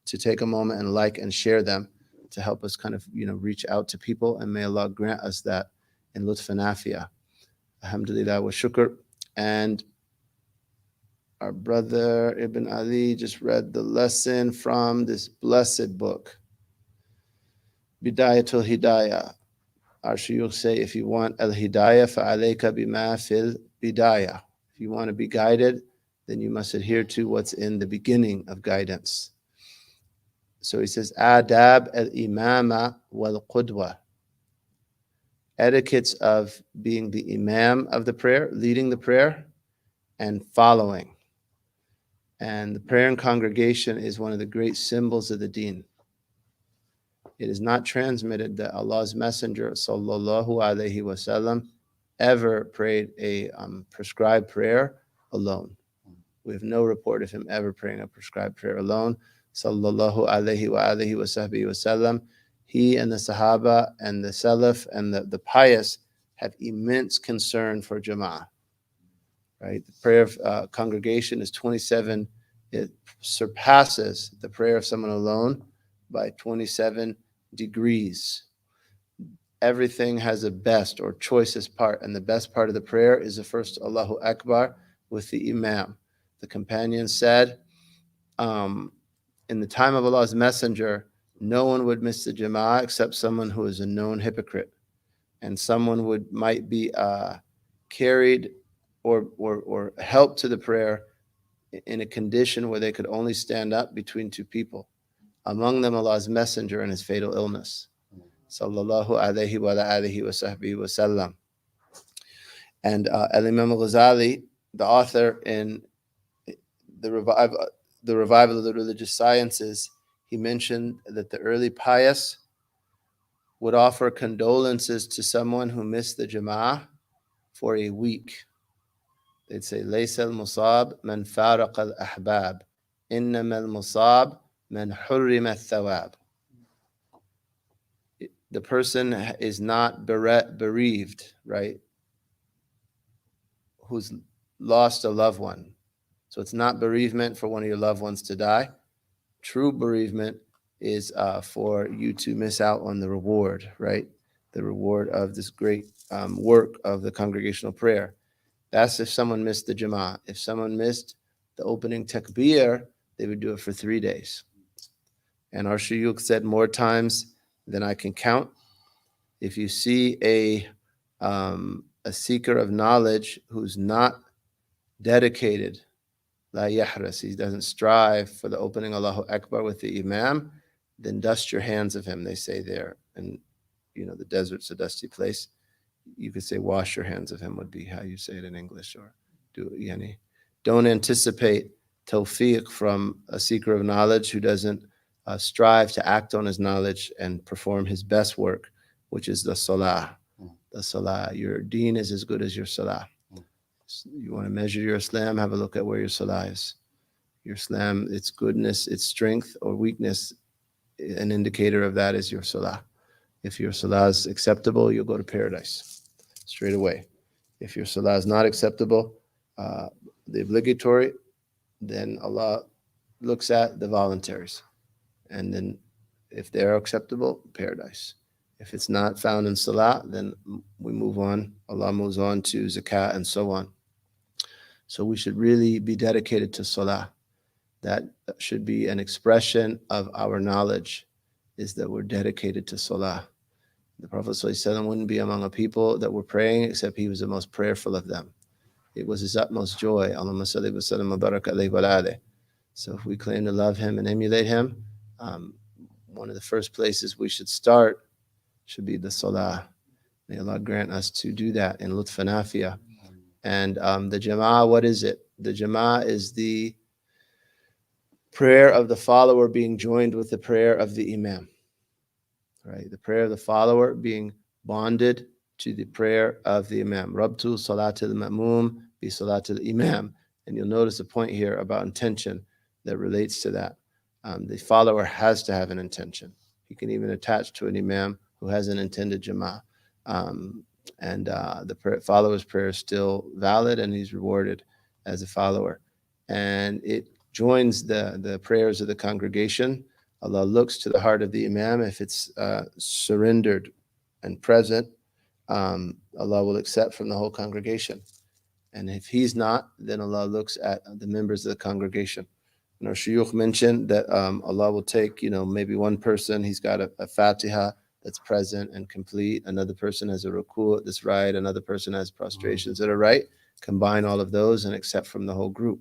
to take a moment and like and share them to help us kind of, reach out to people, and may Allah grant us that in lutf and afiyah. Alhamdulillah wa shukr. And our brother Ibn Ali just read the lesson from this blessed book, Bidayatul Hidayah. Our shuyukh say, if you want al-hidayah, fa'alayka bima fil bidayah. If you want to be guided, then you must adhere to what's in the beginning of guidance. So he says, adab al-imama wal-qudwa. Etiquettes of being the imam of the prayer, leading the prayer, and following. And the prayer in congregation is one of the great symbols of the deen. It is not transmitted that Allah's Messenger, sallallahu alaihi wasallam, ever prayed a prescribed prayer alone. We have no report of him ever praying a prescribed prayer alone. Sallallahu alaihi wa alihi wa sahbihi wasallam. He and the Sahaba and the Salaf and the Pious have immense concern for Jama'ah. Right? The prayer of congregation is 27. It surpasses the prayer of someone alone by 27 degrees. Everything has a best or choicest part, and the best part of the prayer is the first Allahu Akbar with the Imam. The companion said, in the time of Allah's Messenger, no one would miss the Jama'ah except someone who is a known hypocrite, and someone might be carried or helped to the prayer in a condition where they could only stand up between two people, among them Allah's Messenger and his fatal illness. Sallallahu alayhi wa alihi wa sahbihi wa sallam. And Imam Ghazzali, the author in the revival of the religious sciences, he mentioned that the early pious would offer condolences to someone who missed the Jama'ah for a week. They'd say, Laysa al-musab man faraq al-ahbab, innama al-musab man hurrima al-thawab. The person is not bereaved, right, who's lost a loved one. So it's not bereavement for one of your loved ones to die. True bereavement is for you to miss out on the reward, right? The reward of this great work of the congregational prayer. That's if someone missed the Jama'ah. If someone missed the opening takbir, they would do it for 3 days. And our shuyukh said more times than I can count. If you see a seeker of knowledge who's not dedicated, la yahras, he doesn't strive for the opening Allahu Akbar with the Imam, then dust your hands of him, they say there. And, the desert's a dusty place. You could say wash your hands of him would be how you say it in English, or don't anticipate tawfiq from a seeker of knowledge who doesn't strive to act on his knowledge and perform his best work, which is the salah. The salah. Your deen is as good as your salah. You want to measure your Islam, have a look at where your salah is. Your Islam, its goodness, its strength or weakness, an indicator of that is your salah. If your salah is acceptable, you'll go to paradise straight away. If your salah is not acceptable, the obligatory, then Allah looks at the voluntaries. And then if they're acceptable, paradise. If it's not found in salah, then we move on. Allah moves on to zakat and so on. So we should really be dedicated to salah. That should be an expression of our knowledge, is that we're dedicated to salah. The Prophet ﷺ wouldn't be among a people that were praying except he was the most prayerful of them. It was his utmost joy. Allahumma salli wa sallim wa barak alayhi wa alayhi. So if we claim to love him and emulate him, one of the first places we should start should be the salah. May Allah grant us to do that in lutf and afiyah. And the Jama'ah, what is it? The Jama'ah is the prayer of the follower being joined with the prayer of the Imam. Right? The prayer of the follower being bonded to the prayer of the Imam. Rabtu salatul ma'mum bi salatul imam. And you'll notice a point here about intention that relates to that. The follower has to have an intention. He can even attach to an Imam who has an intended Jama'ah. The follower's prayer is still valid and he's rewarded as a follower. And it joins the prayers of the congregation. Allah looks to the heart of the Imam. If it's surrendered and present, Allah will accept from the whole congregation. And if he's not, then Allah looks at the members of the congregation. And our shuyukh mentioned that Allah will take, maybe one person, he's got a Fatiha that's present and complete. Another person has a ruku' that's right. Another person has prostrations that are right. combine all of those and accept from the whole group.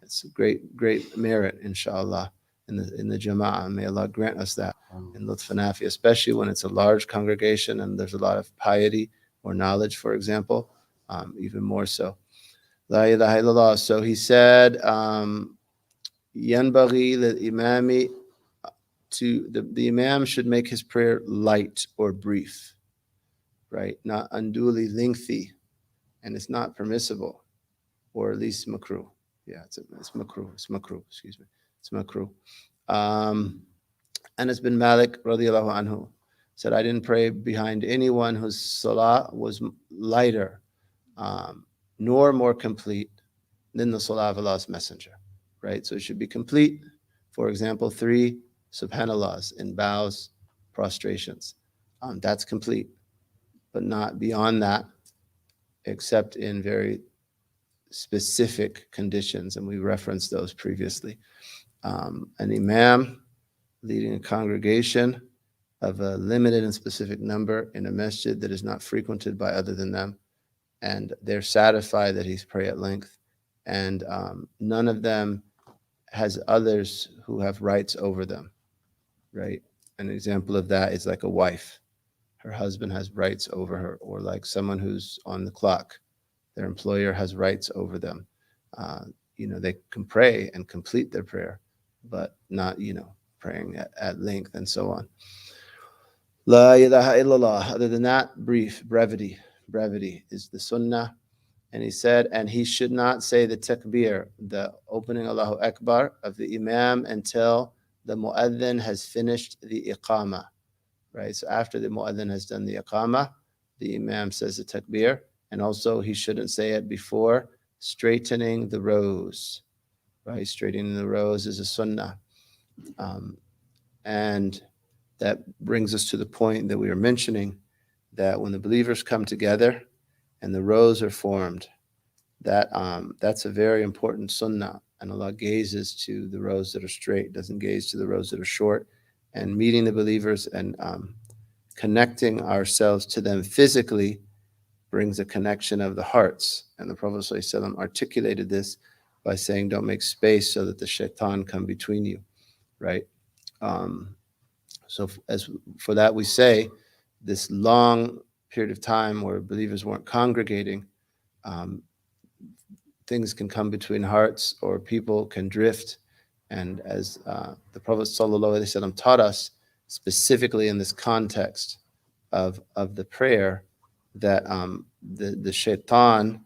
It's a great merit, inshallah, in the Jama'ah. May Allah grant us that in Lutf and Afi, especially when it's a large congregation and there's a lot of piety or knowledge, for example, even more so. La ilaha illallah. So he said, Yanbaghi lil-imami, the imam should make his prayer light or brief, right? Not unduly lengthy, and it's not permissible, or at least makruh. Yeah, it's makruh. It's makruh. Excuse me. It's makruh. Anas bin Malik radiallahu anhu said, I didn't pray behind anyone whose salah was lighter, nor more complete than the salah of Allah's messenger, right? So it should be complete. For example, 3 subhanallahs in bows, prostrations. That's complete, but not beyond that, except in very specific conditions, and we referenced those previously. An imam leading a congregation of a limited and specific number in a masjid that is not frequented by other than them, and they're satisfied that he's pray at length, and none of them has others who have rights over them, right? An example of that is like a wife. Her husband has rights over her, or like someone who's on the clock. Their employer has rights over them. They can pray and complete their prayer, but not, praying at length and so on. La ilaha illallah. Other than that, brevity. Brevity is the sunnah. And he said, and he should not say the takbir, the opening Allahu Akbar of the imam, until the mu'adhin has finished the iqamah, right? So after the mu'adhin has done the iqamah, the imam says the takbir, and also he shouldn't say it before straightening the rows, right? Straightening the rows is a sunnah. And that brings us to the point that we were mentioning, that when the believers come together and the rows are formed, that's a very important sunnah. And Allah gazes to the rows that are straight, doesn't gaze to the rows that are short. And meeting the believers and connecting ourselves to them physically brings a connection of the hearts. And the Prophet ﷺ articulated this by saying, don't make space so that the shaitan come between you, right? So as for that, we say this long period of time where believers weren't congregating, things can come between hearts, or people can drift. And as the Prophet ﷺ taught us, specifically in this context of the prayer, that the shaitan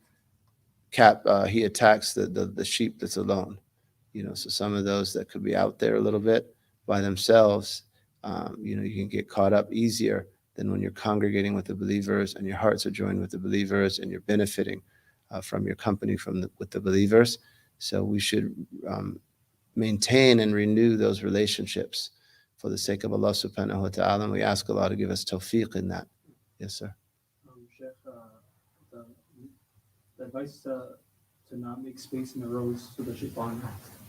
he attacks the sheep that's alone. So some of those that could be out there a little bit by themselves, you can get caught up easier than when you're congregating with the believers and your hearts are joined with the believers and you're benefiting from your company with the believers. So we should maintain and renew those relationships for the sake of Allah subhanahu wa ta'ala. And we ask Allah to give us tawfiq in that. Yes, sir. Sheikh, the advice to not make space in the rows so the shaitan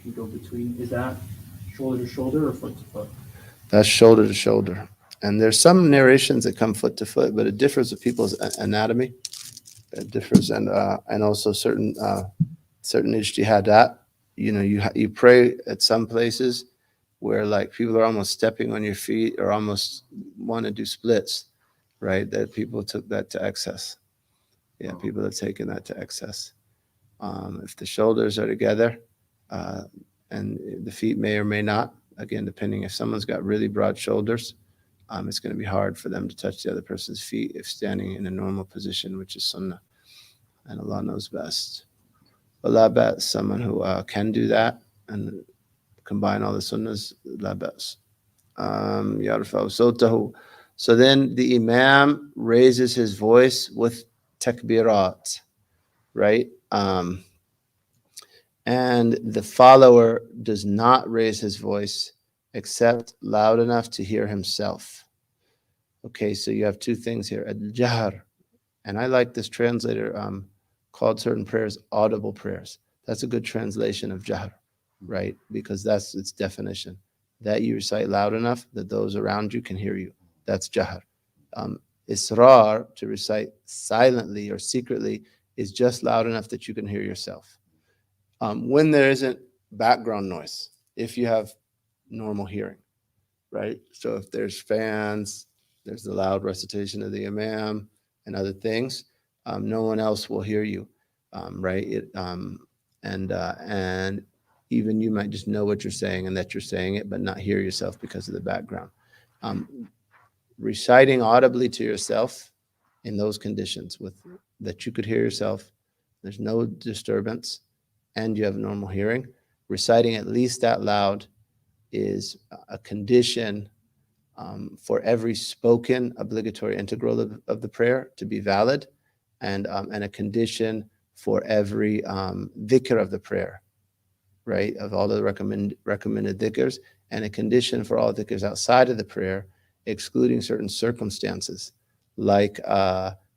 can go between, is that shoulder to shoulder or foot to foot? That's shoulder to shoulder. And there's some narrations that come foot to foot, but it differs with people's anatomy. It differs, and also certain ijtihadat. You pray at some places where like people are almost stepping on your feet or almost want to do splits, right? That people took that to excess. Yeah, people have taken that to excess. If the shoulders are together, and the feet may or may not, again, depending if someone's got really broad shoulders, it's going to be hard for them to touch the other person's feet if standing in a normal position, which is sunnah. And Allah knows best. Allah best, someone who can do that and combine all the sunnahs, la best. So then the imam raises his voice with takbirat, right? And the follower does not raise his voice except loud enough to hear himself. Okay, so you have two things here, al-jahr. And I like this translator called certain prayers audible prayers. That's a good translation of jahr, right? Because that's its definition. That you recite loud enough that those around you can hear you. That's jahr. Israr, to recite silently or secretly, is just loud enough that you can hear yourself. When there isn't background noise, if you have normal hearing, right? So if there's fans, there's the loud recitation of the Imam and other things, no one else will hear you, right? And even you might just know what you're saying and that you're saying it, but not hear yourself because of the background. Reciting audibly to yourself in those conditions with that you could hear yourself, there's no disturbance, and you have normal hearing, reciting at least that loud is a condition for every spoken obligatory integral of the prayer to be valid, and a condition for every dhikr of the prayer, right? Of all the recommended dhikrs, and a condition for all dhikrs outside of the prayer, excluding certain circumstances, like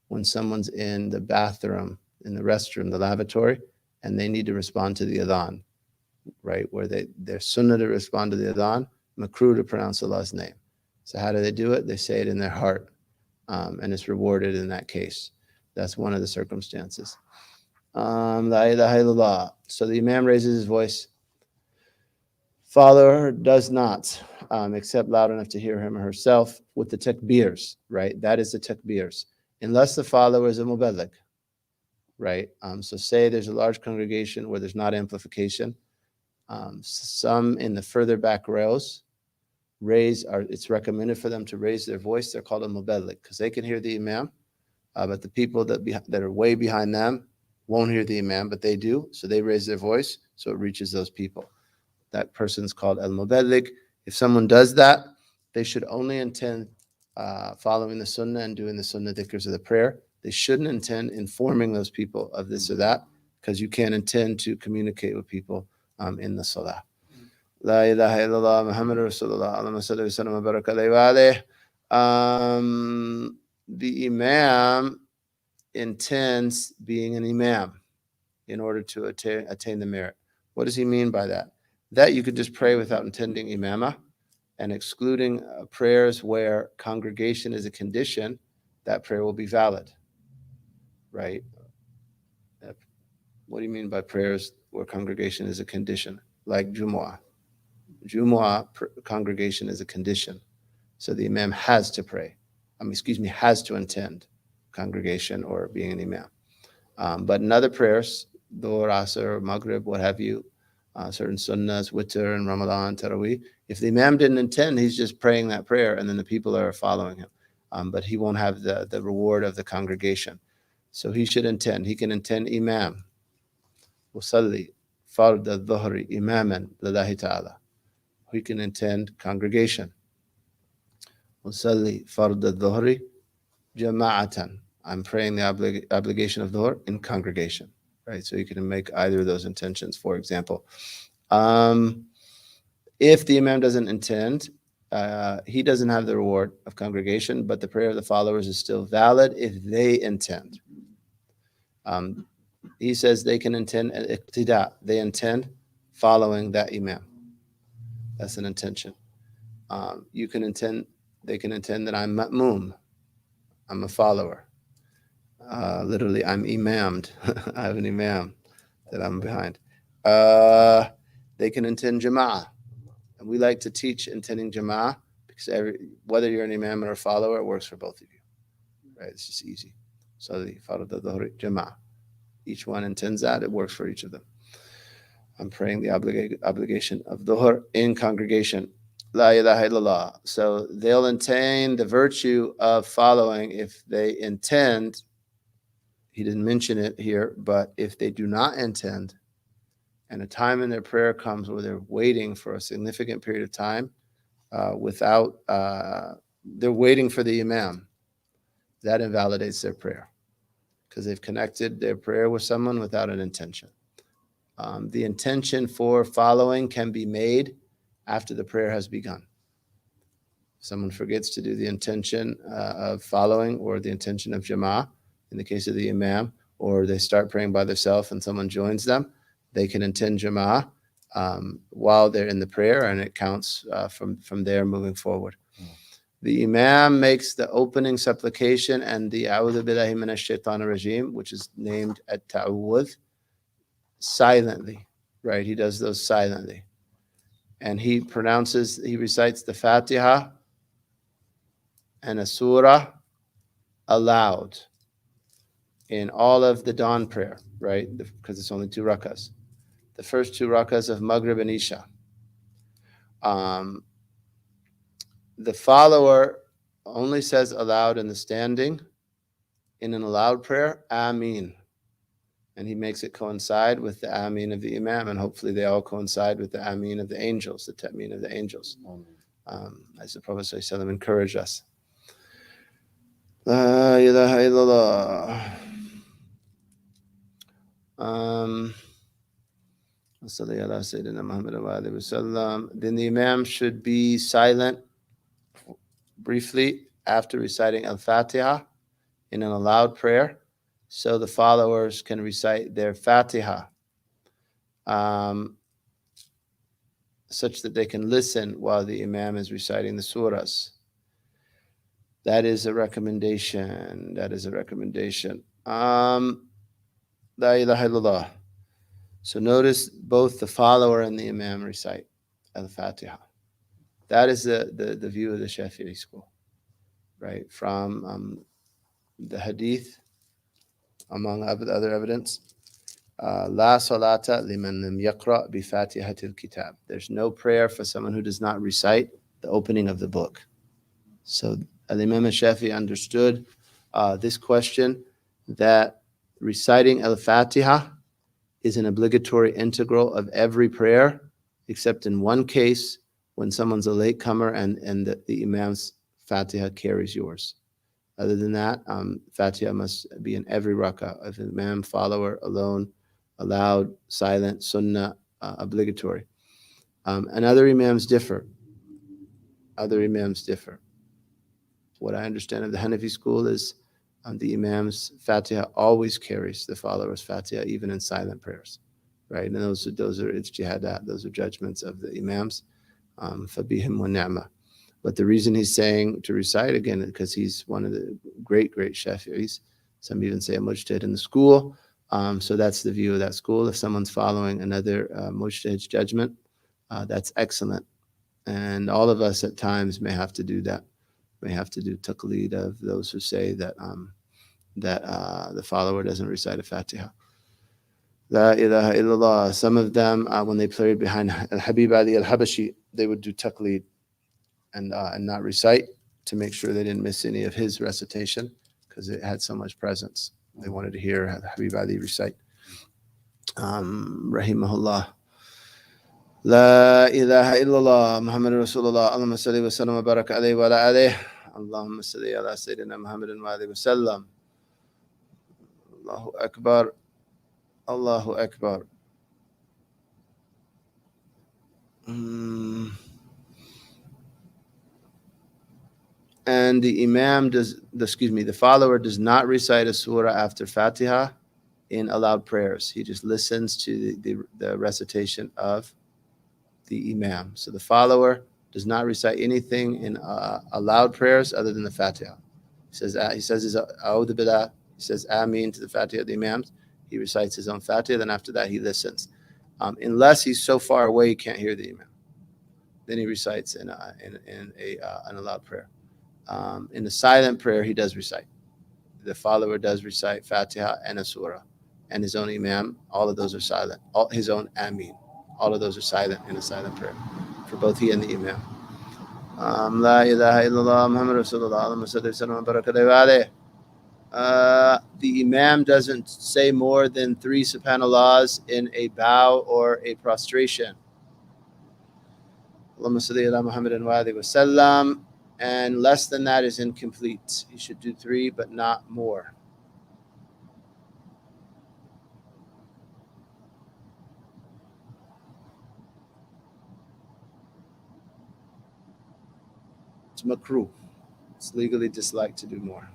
when someone's in the bathroom, in the restroom, the lavatory, and they need to respond to the adhan, right? Where they're sunnah to respond to the adhan, makruh to pronounce Allah's name. So how do they do it? They say it in their heart, and it's rewarded in that case. That's one of the circumstances. La ilaha illallah. So the Imam raises his voice. Follower does not except loud enough to hear him or herself with the takbirs, right? That is the takbirs, unless the follower is a muballigh, right? So say there's a large congregation where there's not amplification. Some in the further back rows it's recommended for them to raise their voice. They're called a muballigh because they can hear the Imam, but the people that are way behind them won't hear the Imam, but they do. So they raise their voice so it reaches those people. That person's called al-muballigh. If someone does that, they should only intend following the sunnah and doing the sunnah dhikrs of the prayer. They shouldn't intend informing those people of this or that, because you can't intend to communicate with people in the salah. La ilaha illallah Muhammad Rasulullah. Allahumma salli wa sallam wa baraka alayhi wa alayhi. The Imam intends being an Imam in order to attain the merit. What does he mean by that? That you could just pray without intending imamah, and excluding prayers where congregation is a condition, that prayer will be valid, right? What do you mean by prayers where congregation is a condition? Like Jumu'ah. Jumu'ah congregation is a condition. So the Imam has to pray. Has to intend congregation or being an Imam. But in other prayers, Dhuhr, Asr, Maghrib, what have you, certain sunnahs, witr and Ramadan, Taraweeh, if the Imam didn't intend, he's just praying that prayer and then the people are following him. But he won't have the reward of the congregation. So he should intend. He can intend Imam. Usalli Fard al-Dhuhri Imaman Lillahi Ta'ala. He can intend congregation. Usalli Fard al-Dhuhri Jama'atan. I'm praying the obligation of Dhuhr in congregation. Right, so you can make either of those intentions, for example. If the Imam doesn't intend, he doesn't have the reward of congregation, but the prayer of the followers is still valid if they intend. He says they can intend al-iqtida. They intend following that Imam. That's an intention. They can intend that I'm ma'moom. I'm a follower. Literally, I'm imamed. I have an Imam that I'm behind. They can intend Jama'ah. And we like to teach intending Jama'ah because whether you're an Imam or a follower, it works for both of you. Right? It's just easy. So the Fard al-Dhuhri Jama'ah. Each one intends that. It works for each of them. I'm praying the obligation of Dhuhr in congregation. La ilaha illallah. So they'll attain the virtue of following if they intend. He didn't mention it here, but if they do not intend, and a time in their prayer comes where they're waiting for a significant period of time they're waiting for the Imam, that invalidates their prayer because they've connected their prayer with someone without an intention. The intention for following can be made after the prayer has begun. If someone forgets to do the intention of following or the intention of Jama'ah, in the case of the Imam, or they start praying by themselves and someone joins them, they can intend Jama'ah while they're in the prayer, and it counts from there moving forward. The Imam makes the opening supplication and the A'udhu Billahi Minash Shaitanir Rajim, which is named At-Ta'awudh, silently, right? He does those silently. And he recites the Fatiha and a surah aloud in all of the dawn prayer, right? Because it's only 2 rakas. The first 2 rakas of Maghrib and Isha. The follower only says aloud in the standing, in an aloud prayer, Ameen. And he makes it coincide with the Ameen of the Imam, and hopefully they all coincide with the Ameen of the angels, the Ta'meen of the angels. As the Prophet ﷺ encouraged us. La ilaha illallah. Then the Imam should be silent briefly after reciting Al-Fatiha in an aloud prayer, so the followers can recite their Fatiha such that they can listen while the Imam is reciting the surahs. That is a recommendation. La ilaha illallah. So notice both the follower and the Imam recite Al-Fatiha. That is the view of the Shafi'i school, right? From the hadith, among other evidence. La salata liman lam yaqra bi fatihatil kitab. There's no prayer for someone who does not recite the opening of the book. So Al-Imam al-Shafi'i understood this question, that reciting Al-Fatiha is an obligatory integral of every prayer, except in one case, when someone's a latecomer and the Imam's Fatiha carries yours. Other than that, Fatiha must be in every rak'ah of Imam, follower, alone, aloud, silent, sunnah, obligatory. And other Imams differ. What I understand of the Hanafi school is the Imam's Fatiha always carries the follower's Fatiha, even in silent prayers, right? And those are ijtihadat, those are judgments of the Imams. Fabihim wa ni'ma. But the reason he's saying to recite again is because he's one of the great Shafi'is. Some even say a mujtahid in the school. So that's the view of that school. If someone's following another mujtahid's judgment, that's excellent. And all of us at times may have to do that. May have to do taqleed of those who say that the follower doesn't recite a Fatiha. La ilaha illallah. Some of them, when they played behind Al-Habib Ali al-Habashi, they would do taqleed and not recite, to make sure they didn't miss any of his recitation, because it had so much presence. They wanted to hear Habib Ali recite. Rahimahullah. La ilaha illallah Muhammad Rasulullah. Allahumma salli wa sallam wa baraka alayhi wa ala alayhi. Allahumma salli ala Sayyidina Muhammadin wa alayhi wa sallam. Allahu Akbar. Allahu Akbar. And the follower does not recite a surah after Fatiha in aloud prayers. He just listens to the recitation of the Imam. So the follower does not recite anything in aloud prayers other than the Fatiha. He says his A'udhu Billah. He says Ameen to the Fatiha of the Imams. He recites his own Fatiha. Then after that he listens, unless he's so far away he can't hear the Imam. Then he recites in an aloud prayer. In the silent prayer, he does recite. The follower does recite Fatiha and a surah, and his own Imam. All of those are silent. His own Ameen. All of those are silent in a silent prayer for both he and the Imam. La ilaha illallah Muhammad Rasulullah. Allahumma salli wa sallam wa baraka alayhi wa alayhi. The Imam doesn't say more than 3 subhanallahs in a bow or a prostration. Allahumma salli ala Muhammadin wa alihi wa sallam. And less than that is incomplete. You should do 3, but not more. It's makruh. It's legally disliked to do more.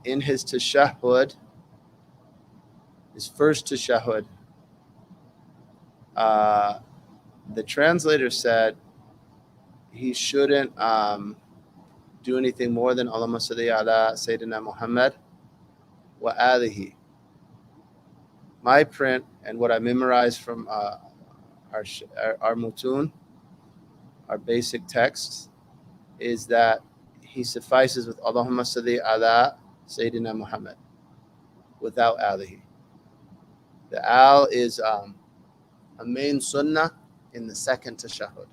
In his tashahhud, his first tashahhud, the translator said he shouldn't do anything more than Allahumma salli ala Sayyidina Muhammad wa alihi. My print and what I memorized from our mutun, our basic texts, is that he suffices with Allahumma salli ala Sayyidina Muhammad without alihi. The al is a main sunnah in the second tashahhud,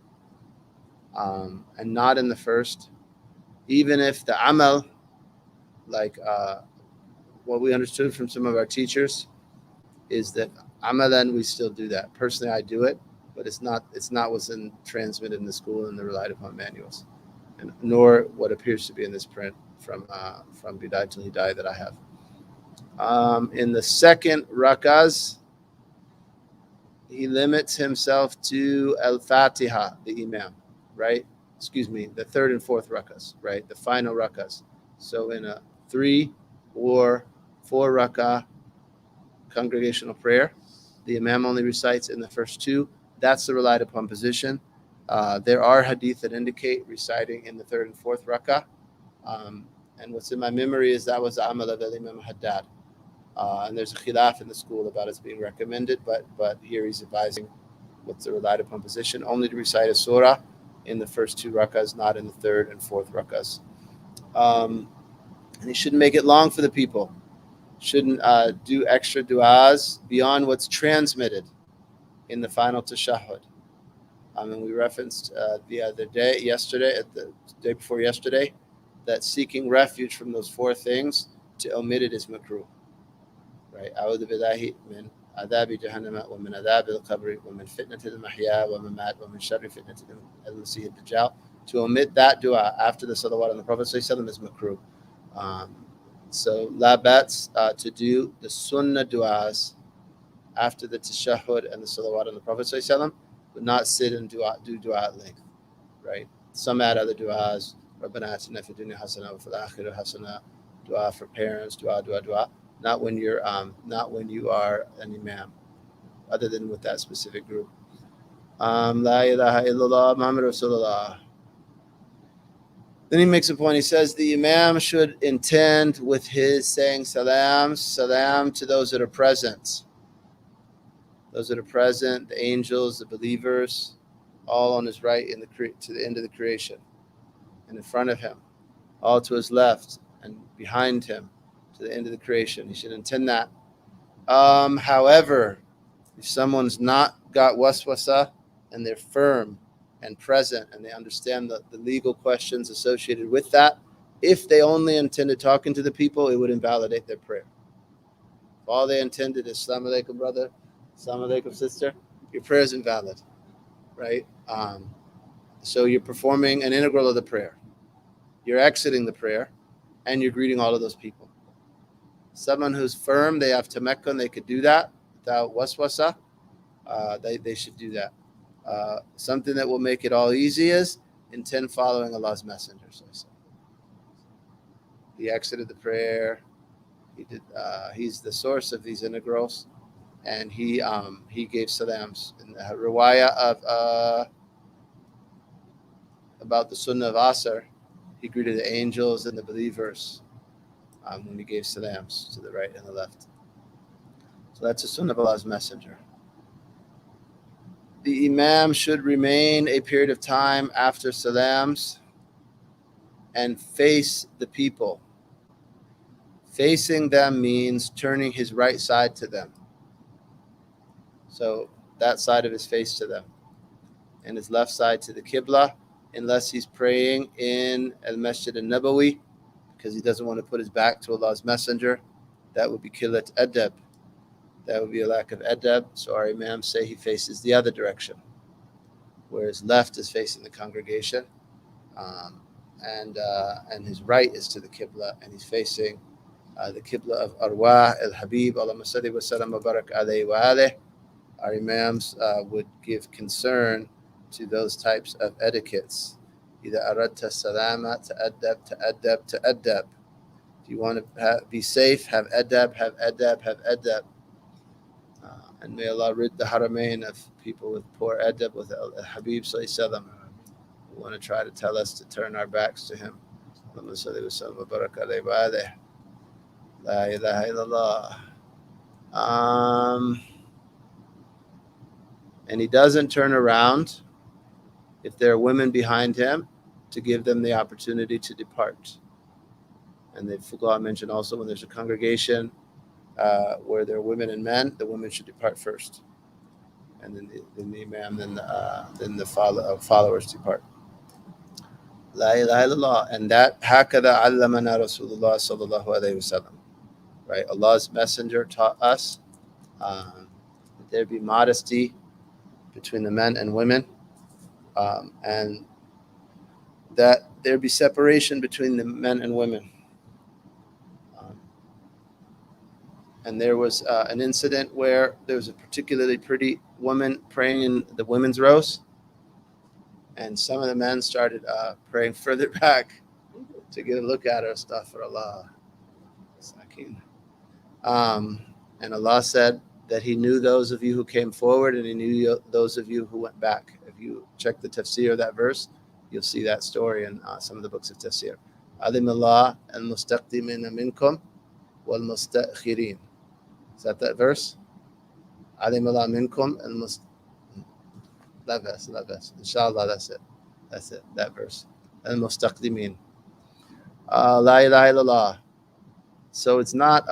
and not in the first. Even if the amal, like what we understood from some of our teachers, is that amalan, we still do that. Personally, I do it, but it's not what's transmitted in the school and the relied upon manuals, and nor what appears to be in this print from Bidayatul Hidayah that I have. In the second rakaz, he limits himself to al-Fatiha, the Imam, right? Excuse me, the third and fourth rakaz, right? The final rakaz. So in a 3 or 4 rakah congregational prayer, the Imam only recites in the first 2. That's the relied upon position. There are hadith that indicate reciting in the third and fourth rakah. And what's in my memory is that was the amal of Imam Haddad. And there's a khilaf in the school about it being recommended, but here he's advising what's the relied upon position, only to recite a surah in the first 2 rakahs, not in the third and fourth rakahs. And he shouldn't make it long for the people. Shouldn't do extra du'as beyond what's transmitted in the final tashahhud. And we referenced the day before yesterday, that seeking refuge from those 4 things, to omit it is makruh. Right? A'udhu billahi min adhabi jahannama wa min adhabi al-qabri wa min fitnati al-mahya wa mamat wa min sharri fitnati al-masih ad-dajjal. To omit that dua after the salawat on the Prophet ﷺ is makruh. So la bats to do the sunnah duas after the tashahhud and the salawat on the Prophet ﷺ, but not sit and do dua at length. Right? Some add other duas. Rabbana atina fid dunya hasana wa fil akhirati hasana. Dua for parents. Dua. Not when you are an imam, other than with that specific group. La ilaha illallah Muhammad Rasulullah. Then he makes a point. He says the imam should intend with his saying salam to those that are present. Those that are present, the angels, the believers, all on his right to the end of the creation, and in front of him, all to his left and behind him, to the end of the creation. He should intend that. However, if someone's not got waswasa and they're firm and present and they understand the legal questions associated with that, if they only intended talking to the people, it would invalidate their prayer. If all they intended is Assalamu alaikum, brother, Assalamu alaikum, sister, your prayer is invalid, right? So you're performing an integral of the prayer. You're exiting the prayer and you're greeting all of those people. Someone who's firm, they have tamakun, they could do that without waswasa. They should do that. Something that will make it all easy is intend following Allah's messenger. He exited the prayer. He did. He's the source of these integrals, and he gave salams. In the riwayah of about the Sunnah of Asr, he greeted the angels and the believers when he gave salams to the right and the left. So that's the Sunnah of Allah's messenger. The imam should remain a period of time after salams and face the people. Facing them means turning his right side to them. So that side of his face to them, and his left side to the Qibla, unless he's praying in Al-Masjid Al-Nabawi, because he doesn't want to put his back to Allah's messenger. That would be qillat adab. That would be a lack of adab. So our imams say he faces the other direction, where his left is facing the congregation, and his right is to the Qibla, and he's facing the Qibla of Arwah al-Habib. Allahumma salli wa sallam wa barak alayhi wa alayhi. Our imams would give concern to those types of etiquettes. Either aradta salama, ta'addab. If you want to be safe, have adab. And may Allah rid the haramain of people with poor adab with Al-Habib sallallahu alaihi wasallam. who want to try to tell us to turn our backs to him. Allahumma salli wa sallim wa barak alayhi wa alihi. La ilaha illallah. And he doesn't turn around if there are women behind him to give them the opportunity to depart. And the Fuqaha mentioned also when there's a congregation where there are women and men, the women should depart first, and then the Imam, then the followers depart. La ilaha illallah. And that hakada allamana Rasulullah sallallahu alayhi wasallam. Right, Allah's Messenger taught us that there be modesty between the men and women, and that there be separation between the men and women. And there was an incident where there was a particularly pretty woman praying in the women's rows, and some of the men started praying further back to get a look at her. Astaghfirullah. And Allah said that He knew those of you who came forward, and He knew those of you who went back. If you check the tafsir of that verse, you'll see that story in some of the books of tafsir. Alim Allah al-mustaqdimina minkum wal-mustakhirin. Is that verse? Alim Allah minkum that verse. Inshallah, that's it. That verse. Al-mustaqdimin. La ilaha illallah. So it's not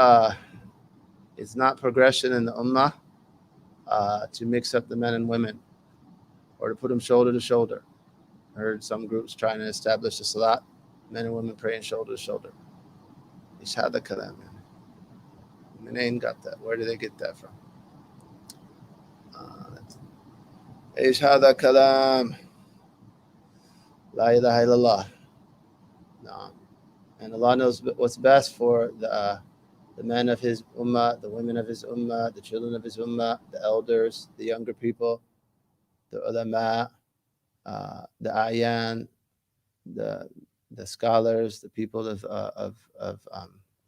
progression in the ummah to mix up the men and women or to put them shoulder to shoulder. I heard some groups trying to establish a salat, men and women praying shoulder to shoulder. Ishada kalam. Minain got that. Where did they get that from? Ishada kalam. La ilaha illallah. No. And Allah knows what's best for the men of His ummah, the women of His ummah, the children of His ummah, the elders, the younger people, the ulama, the ayan, the scholars, the people of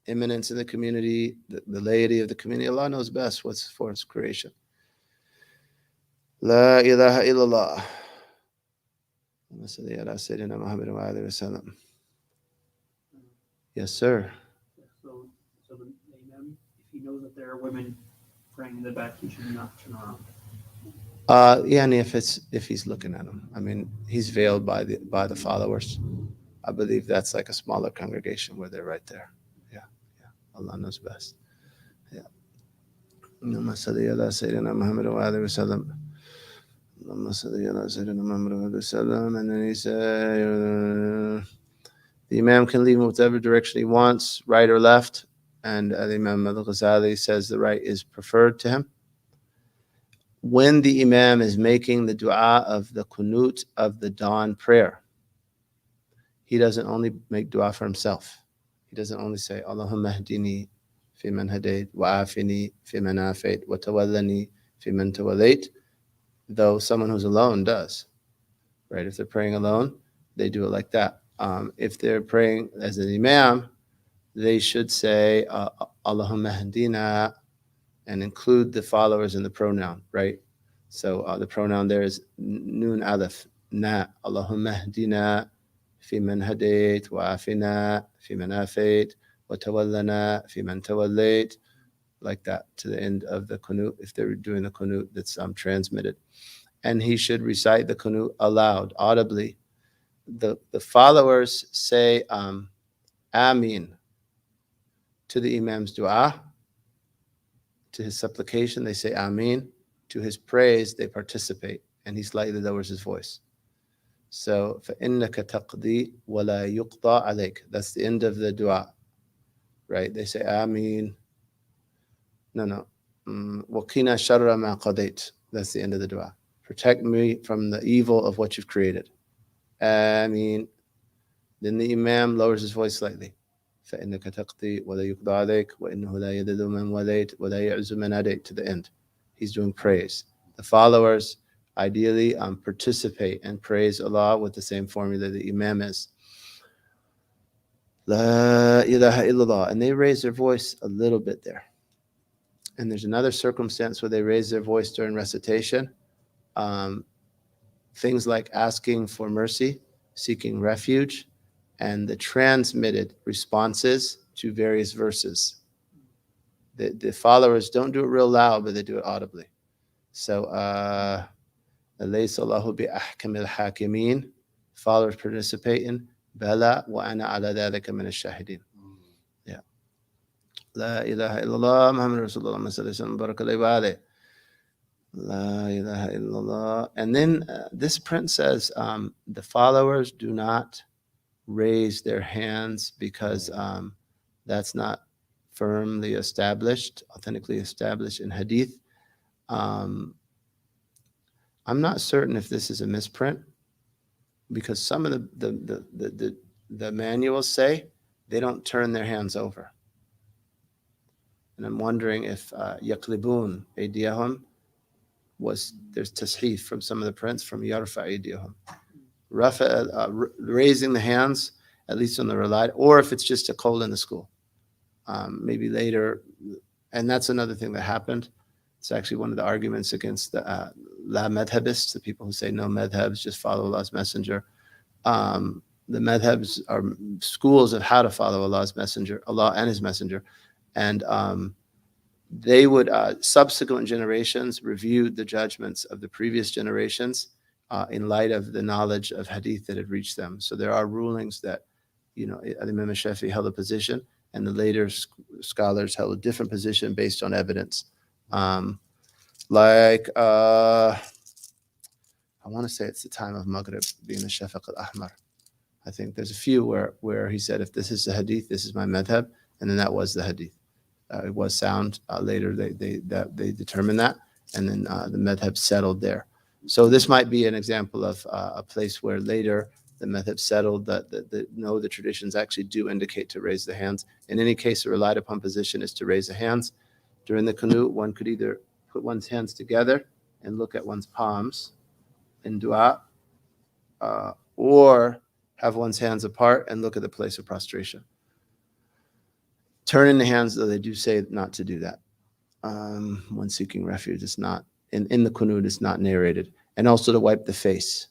eminence in the community, the laity of the community. Allah knows best what's for His creation. La ilaha illallah. Yes, sir. So the Imam, if he knows that there are women praying in the back, he should not turn around. And if he's looking at them, I mean, he's veiled by the followers. I believe that's like a smaller congregation where they're right there. Yeah. Allah knows best. Yeah. Allahumma salli ala Sayyidina Muhammad wa alihi wa sallam. Allahumma salli ala Sayyidina Muhammad wa alihi wa sallam. And then he said, the Imam can leave in whatever direction he wants, right or left. And Imam Al-Ghazali says the right is preferred to him. When the Imam is making the dua of the qunut of the dawn prayer, he doesn't only make dua for himself. He doesn't only say, Allahumma hdini fi man hadayt, wa afini fi man afayt, wa tawallani fi man tawallayt, though someone who's alone does. Right? If they're praying alone, they do it like that. If they're praying as an Imam, they should say, Allahumma hdina, and include the followers in the pronoun, right? So the pronoun there is nun alif, na. Allahumma hdina fi man hadayt, wa afina fi man afayt, wa tawallana fi man tawallayt, like that to the end of the qunut, if they're doing the qunut that's transmitted. And he should recite the qunut aloud, audibly. The followers say Ameen to the Imam's dua. To his supplication, they say Ameen. To his praise, they participate, and he slightly lowers his voice. So, فَإِنَّكَ تَقْضِي وَلَا يُقْضَى عَلَيْكَ. That's the end of the dua, right? They say Ameen. No. وَقِنَا شَرَّ مَا قَضَيْتَ. That's the end of the dua. Protect me from the evil of what you've created. Ameen. Then the Imam lowers his voice slightly. فإنك تقضي ولا يقضى عليك وإنه لا يذل من وليت ولا يعز من عاديت, to the end. He's doing praise. The followers ideally participate and praise Allah with the same formula the Imam is. La ilaha illallah. And they raise their voice a little bit there. And there's another circumstance where they raise their voice during recitation. things like asking for mercy, seeking refuge, and the transmitted responses to various verses. The followers don't do it real loud, but they do it audibly. So, أَلَيْسَ اللَّهُ بِأَحْكَمِ الْحَاكِمِينَ. Followers participate in بَلَى وَأَنَا عَلَى ذَلِكَ مِنَ الشَّاهِدِينَ. Yeah. لا إله إلا الله محمد رسول الله صلى الله عليه وسلم بارك الله وآله. La ilaha illallah. And then this prince says the followers do not raise their hands because that's not firmly established, authentically established in hadith. I'm not certain if this is a misprint because some of the manuals say they don't turn their hands over. And I'm wondering if yaklibun aydiyahum was, there's tashif from some of the prints from yarfa aydiyahum. Raising the hands, at least on the relied, or if it's just a call in the school. Maybe later, and that's another thing that happened. It's actually one of the arguments against the la madhabists, the people who say no madhabs, just follow Allah's messenger. The madhabs are schools of how to follow Allah's messenger, Allah and his messenger. And they would, subsequent generations reviewed the judgments of the previous generations in light of the knowledge of hadith that had reached them. So there are rulings that, Imam Shafi'i held a position and the later scholars held a different position based on evidence. I want to say it's the time of Maghrib being the Shafaq al-Ahmar. I think there's a few where he said, if this is the hadith, this is my madhab, and then that was the hadith. It was sound. Later they determined that, and then the madhab settled there. So this might be an example of a place where later the madhab settled that the traditions actually do indicate to raise the hands. In any case, a relied upon position is to raise the hands. During the qunut, one could either put one's hands together and look at one's palms in dua, or have one's hands apart and look at the place of prostration. Turning the hands, though, they do say not to do that. When seeking refuge, it's not, in the qunut, it's not narrated. And also to wipe the face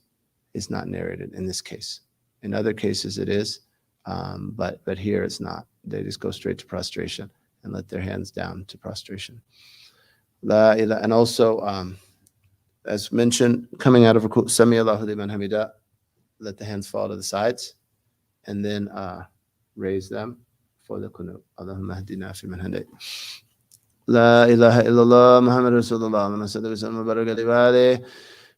is not narrated in this case. In other cases it is, but here it's not. They just go straight to prostration and let their hands down to prostration. And also, as mentioned, coming out of ruku', Sami Allahu liman hamida, let the hands fall to the sides, and then raise them for the qunut. Allahumma hadina fi man hadayt. La ilaha illallah Muhammad Rasulullah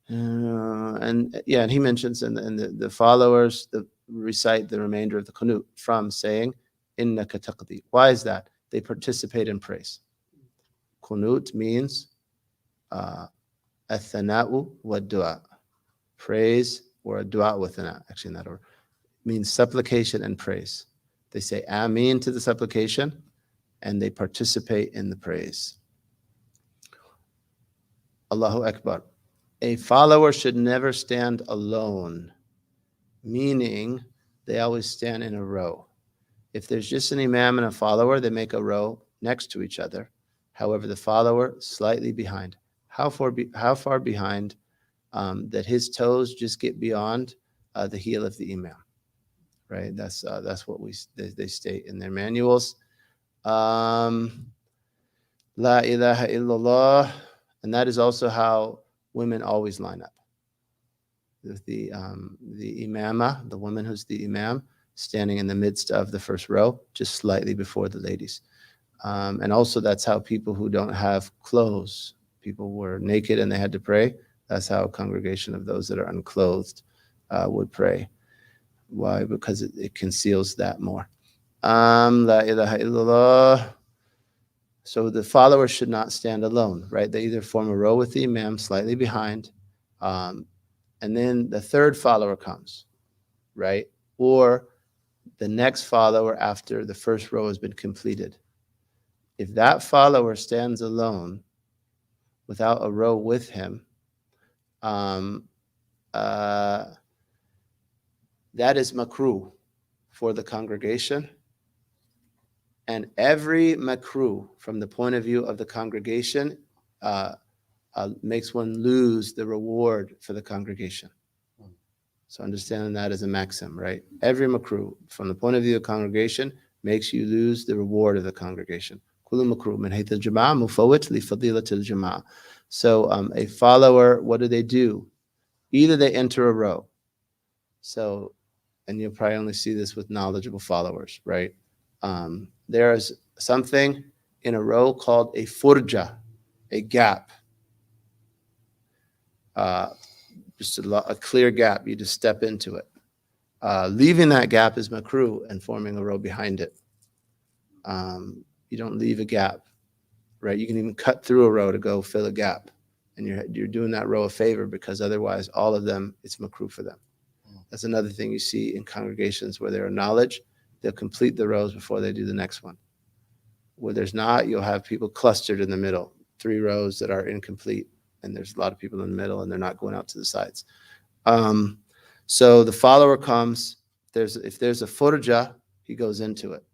and he mentions and the followers recite the remainder of the qunut from saying innaka taqdi. Why is that? They participate in praise. Qunut means athana'u wa dua, praise, or a dua with an actually in that order, means supplication and praise. They say Ameen to the supplication and they participate in the praise. Allahu Akbar. A follower should never stand alone, meaning they always stand in a row. If there's just an imam and a follower, they make a row next to each other. However, the follower slightly behind. How far behind? That his toes just get beyond the heel of the imam. Right? That's what they state in their manuals. La ilaha illallah, and that is also how women always line up. The imama, the woman who's the imam, standing in the midst of the first row, just slightly before the ladies. And also that's how people who don't have clothes, people were naked and they had to pray, that's how a congregation of those that are unclothed would pray. Why? Because it conceals that more. La ilaha illallah. So the followers should not stand alone, right? They either form a row with the imam slightly behind, and then the third follower comes, right? Or the next follower after the first row has been completed. If that follower stands alone without a row with him, that is makruh for the congregation. And every makruh from the point of view of the congregation makes one lose the reward for the congregation. So understanding that as a maxim, right? Every makruh, from the point of view of congregation, makes you lose the reward of the congregation. Kullu makruh min hayth al-jama'ah mufawwit li fadilat al-jama'ah. So a follower, what do? Either they enter a row. So, and you'll probably only see this with knowledgeable followers, right? There is something in a row called a furja, a gap. Just a clear gap. You just step into it. Leaving that gap is makruh and forming a row behind it. You don't leave a gap, right? You can even cut through a row to go fill a gap, and you're doing that row a favor, because otherwise all of them, it's makruh for them. That's another thing you see in congregations where there are knowledge. They'll complete the rows before they do the next one. Where there's not, you'll have people clustered in the middle, 3 rows that are incomplete, and there's a lot of people in the middle, and they're not going out to the sides. So the follower comes. If there's a furja, he goes into it,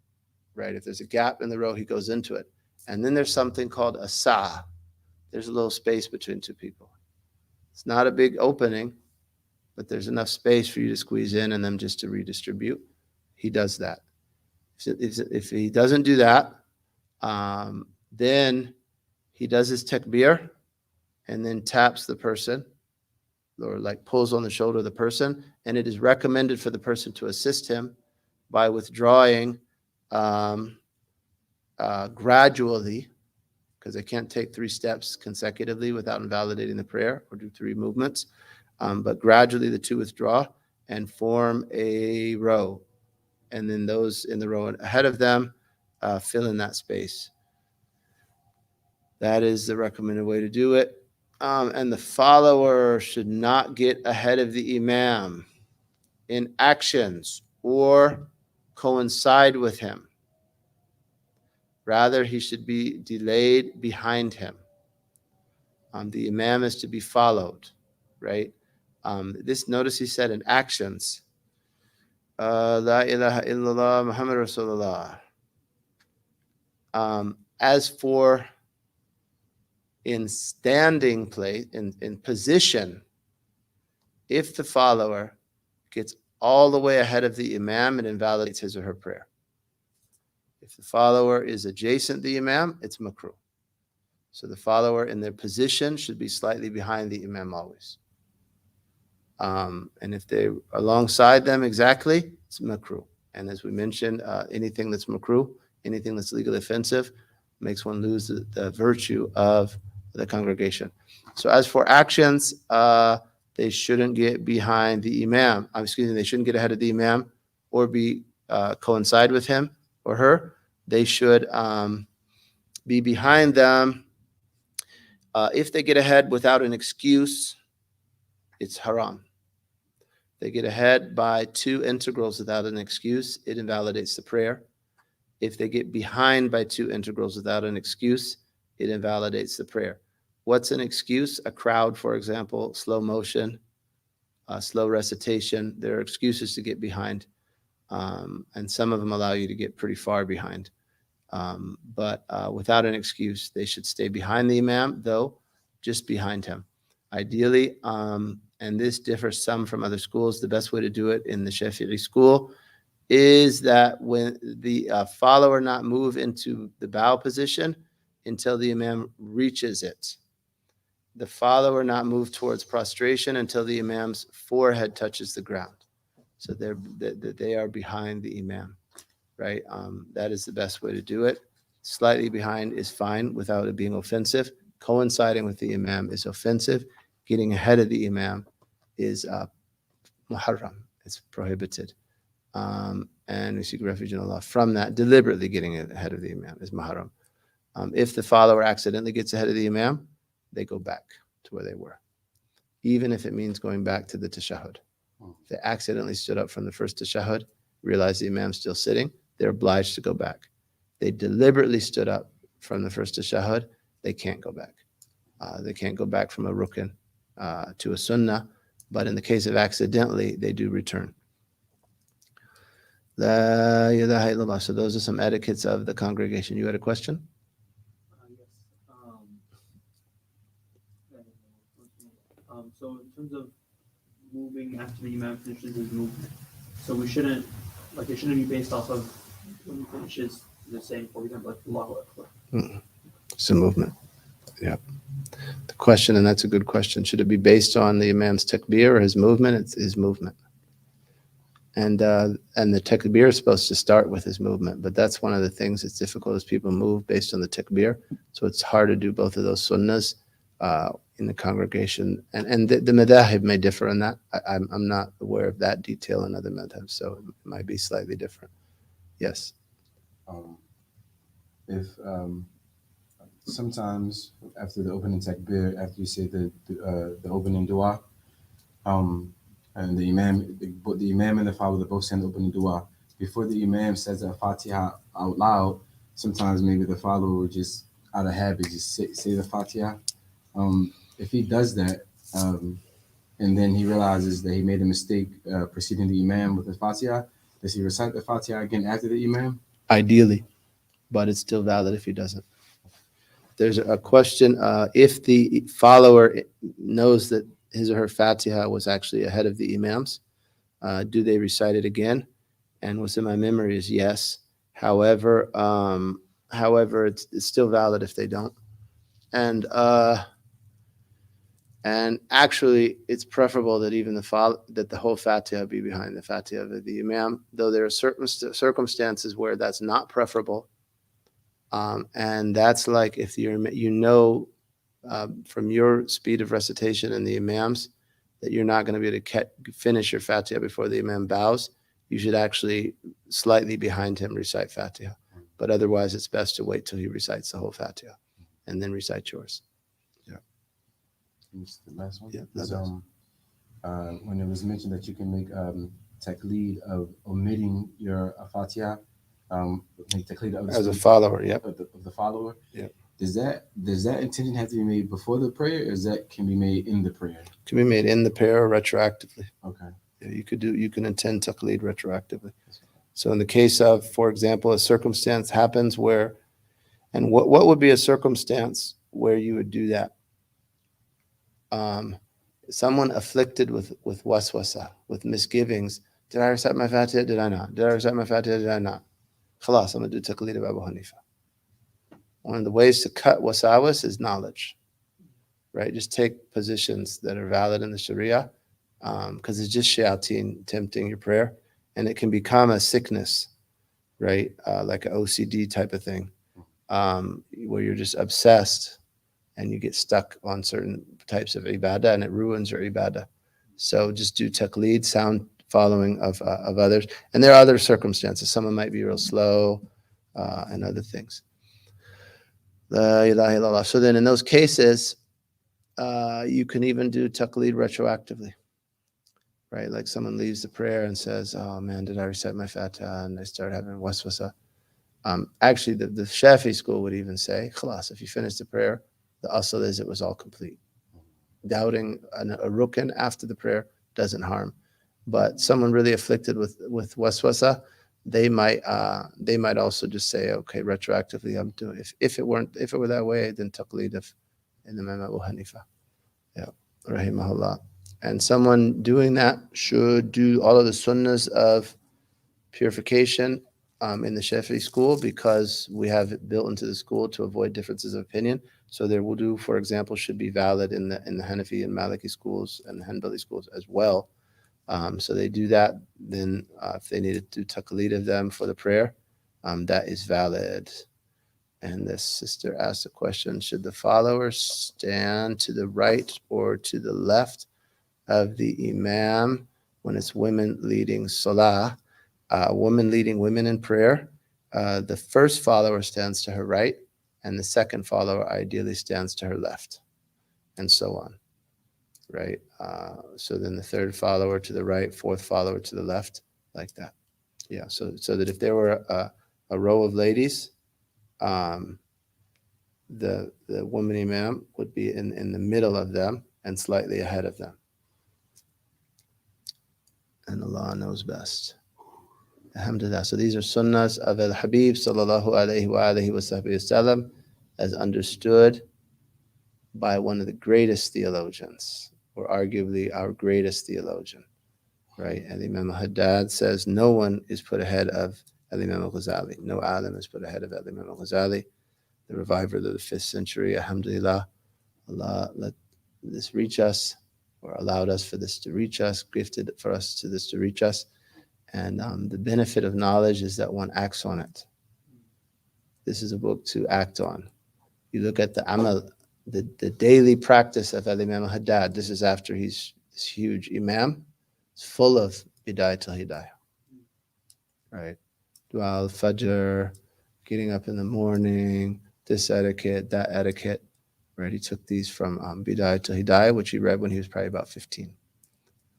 right? If there's a gap in the row, he goes into it. And then there's something called a sa. There's a little space between 2 people. It's not a big opening, but there's enough space for you to squeeze in and them just to redistribute. He does that. If he doesn't do that, then he does his takbir and then taps the person, or like pulls on the shoulder of the person. And it is recommended for the person to assist him by withdrawing gradually, because they can't take 3 steps consecutively without invalidating the prayer or do 3 movements. But gradually the 2 withdraw and form a row. And then those in the row ahead of them fill in that space. That is the recommended way to do it. And the follower should not get ahead of the imam in actions or coincide with him. Rather, he should be delayed behind him. The imam is to be followed, right? Notice he said in actions, La ilaha illallah Muhammad Rasulullah. As for in standing place, in position, if the follower gets all the way ahead of the imam, it invalidates his or her prayer. If the follower is adjacent to the imam, it's makruh. So the follower in their position should be slightly behind the imam always. And if they're alongside them exactly, it's makruh. And as we mentioned, anything that's makruh, anything that's legally offensive, makes one lose the virtue of the congregation. So as for actions, they shouldn't get behind the imam. They shouldn't get ahead of the imam or be coincide with him or her. They should be behind them. If they get ahead without an excuse, it's haram. They get ahead by 2 integrals without an excuse, it invalidates the prayer. If they get behind by 2 integrals without an excuse, it invalidates the prayer. What's an excuse? A crowd, for example, slow motion, slow recitation. There are excuses to get behind, and some of them allow you to get pretty far behind. But without an excuse, they should stay behind the imam, though, just behind him. Ideally, and this differs some from other schools, the best way to do it in the Shafi'i school is that when the follower not move into the bow position until the imam reaches it. The follower not move towards prostration until the imam's forehead touches the ground. So they are behind the imam, right? That is the best way to do it. Slightly behind is fine without it being offensive. Coinciding with the imam is offensive. Getting ahead of the imam is muharram. It's prohibited. And we seek refuge in Allah from that. Deliberately getting ahead of the imam is muharram. If the follower accidentally gets ahead of the imam, they go back to where they were, even if it means going back to the tashahhud. If they accidentally stood up from the first tashahhud, realized the imam's still sitting, they're obliged to go back. They deliberately stood up from the first tashahhud, they can't go back. They can't go back from a rukn to a sunnah, but in the case of accidentally, they do return. La ilaha illallah. So those are some etiquettes of the congregation. You had a question? Yes. terms of moving after the Imam finishes his movement, so we shouldn't, like, it shouldn't be based off of when he finishes, the saying, for example, like Allahu Akbar. It's a movement. Yeah. The question, and that's a good question, should it be based on the Imam's takbir or his movement? It's his movement. And the takbir is supposed to start with his movement, but that's one of the things that's difficult is people move based on the takbir. So it's hard to do both of those sunnahs in the congregation. And the madhahib may differ in that. I'm not aware of that detail in other madhabs, so it might be slightly different. Yes. If sometimes after the opening takbir, after you say the opening dua, and the imam and the follower, both saying the opening dua, before the imam says the Fatiha out loud, sometimes maybe the follower will just out of habit just say the Fatiha. If he does that, and then he realizes that he made a mistake preceding the imam with the Fatiha, does he recite the Fatiha again after the imam? Ideally, but it's still valid if he doesn't. There's a question, if the follower knows that his or her Fatiha was actually ahead of the Imam's, do they recite it again? And what's in my memory is yes. However, it's still valid if they don't. And actually, it's preferable that even that the whole Fatiha be behind the Fatiha of the Imam, though there are certain circumstances where that's not preferable. And that's like if from your speed of recitation and the Imam's that you're not going to be able to finish your Fatiha before the Imam bows, you should actually slightly behind him recite Fatiha. But otherwise, it's best to wait till he recites the whole Fatiha and then recite yours. Yeah. The last one? Yeah. When it was mentioned that you can make taqleed of omitting your Fatiha, make taqleed of as a follower, of the follower. Yeah. Does that intention have to be made before the prayer, or that can be made in the prayer? Can be made in the prayer or retroactively. Okay. Yeah, you can intend taqleed retroactively. So in the case of, for example, a circumstance happens where, and what would be a circumstance where you would do that? Someone afflicted with waswasa, with misgivings. Did I recite my Fatiha? Did I not? Did I recite my Fatiha? Did I not? Khalas, I'm going to do taqleed of Abu Hanifa. One of the ways to cut wasawas is knowledge, right? Just take positions that are valid in the Sharia, because it's just shayateen tempting your prayer, and it can become a sickness, right? Like an OCD type of thing, where you're just obsessed and you get stuck on certain types of ibadah and it ruins your ibadah. So just do taqleed, sound following of others. And there are other circumstances. Someone might be real slow and other things. La ilaha illallah. So then in those cases, you can even do taqleed retroactively, right? Like someone leaves the prayer and says, oh man, did I recite my Fatiha? And they start having waswasa. Actually, the Shafi school would even say, khalas, if you finish the prayer, the asl is it was all complete. Doubting a rukn after the prayer doesn't harm. But someone really afflicted with waswasa, they might also just say, okay, retroactively, I'm doing. If it were that way, then taqleed of Imam Abu Hanifa, yeah, rahimahullah. And someone doing that should do all of the sunnahs of purification in the Shafi'i school, because we have it built into the school to avoid differences of opinion. So their wudu, for example, should be valid in the Hanafi and Maliki schools and the Hanbali schools as well. So they do that. Then if they need to do taqleed of them for the prayer, that is valid. And this sister asked a question: should the followers stand to the right or to the left of the imam when it's women leading salah? Women leading women in prayer, the first follower stands to her right, and the second follower ideally stands to her left, and so on, right? So then the third follower to the right, fourth follower to the left, like that. Yeah, so that if there were a row of ladies, the woman imam would be in the middle of them and slightly ahead of them. And Allah knows best. Alhamdulillah. So these are sunnahs of Al-Habib sallallahu alayhi wa alihi wa sallam, as understood by one of the greatest theologians, or arguably our greatest theologian, right? And Imam Haddad says no one is put ahead of Imam al-Ghazali. No alim is put ahead of Imam al-Ghazali, the reviver of the 5th century. Alhamdulillah, Allah let this reach us, or allowed us for this to reach us, gifted for us to this to reach us. And the benefit of knowledge is that one acts on it. This is a book to act on. You look at the amal, the daily practice of Imam al-Haddad. This is after he's this huge imam. It's full of bidayat al-hidayah, right? Dua al-Fajr, getting up in the morning, this etiquette, that etiquette, right? He took these from Bidayat al-Hidayah, which he read when he was probably about 15,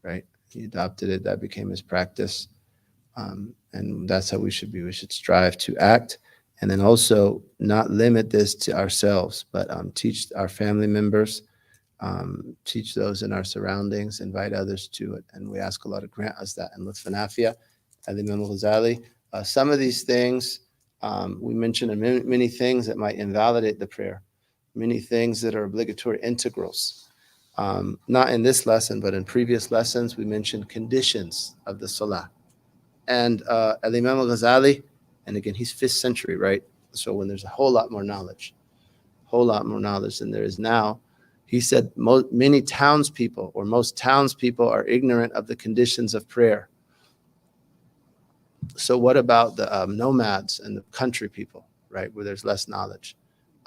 right? He adopted it. That became his practice. And that's how we should be. We should strive to act, and then also not limit this to ourselves, but teach our family members, teach those in our surroundings, invite others to it. And we ask Allah to grant us that. And Lutf Afia, Imam al-Ghazali. Some of these things, we mentioned many things that might invalidate the prayer, many things that are obligatory integrals. Not in this lesson, but in previous lessons, we mentioned conditions of the salah. And Imam al-Ghazali, and again, he's 5th century, right? So when there's a whole lot more knowledge than there is now, he said many townspeople, or most townspeople, are ignorant of the conditions of prayer. So what about the nomads and the country people, right, where there's less knowledge?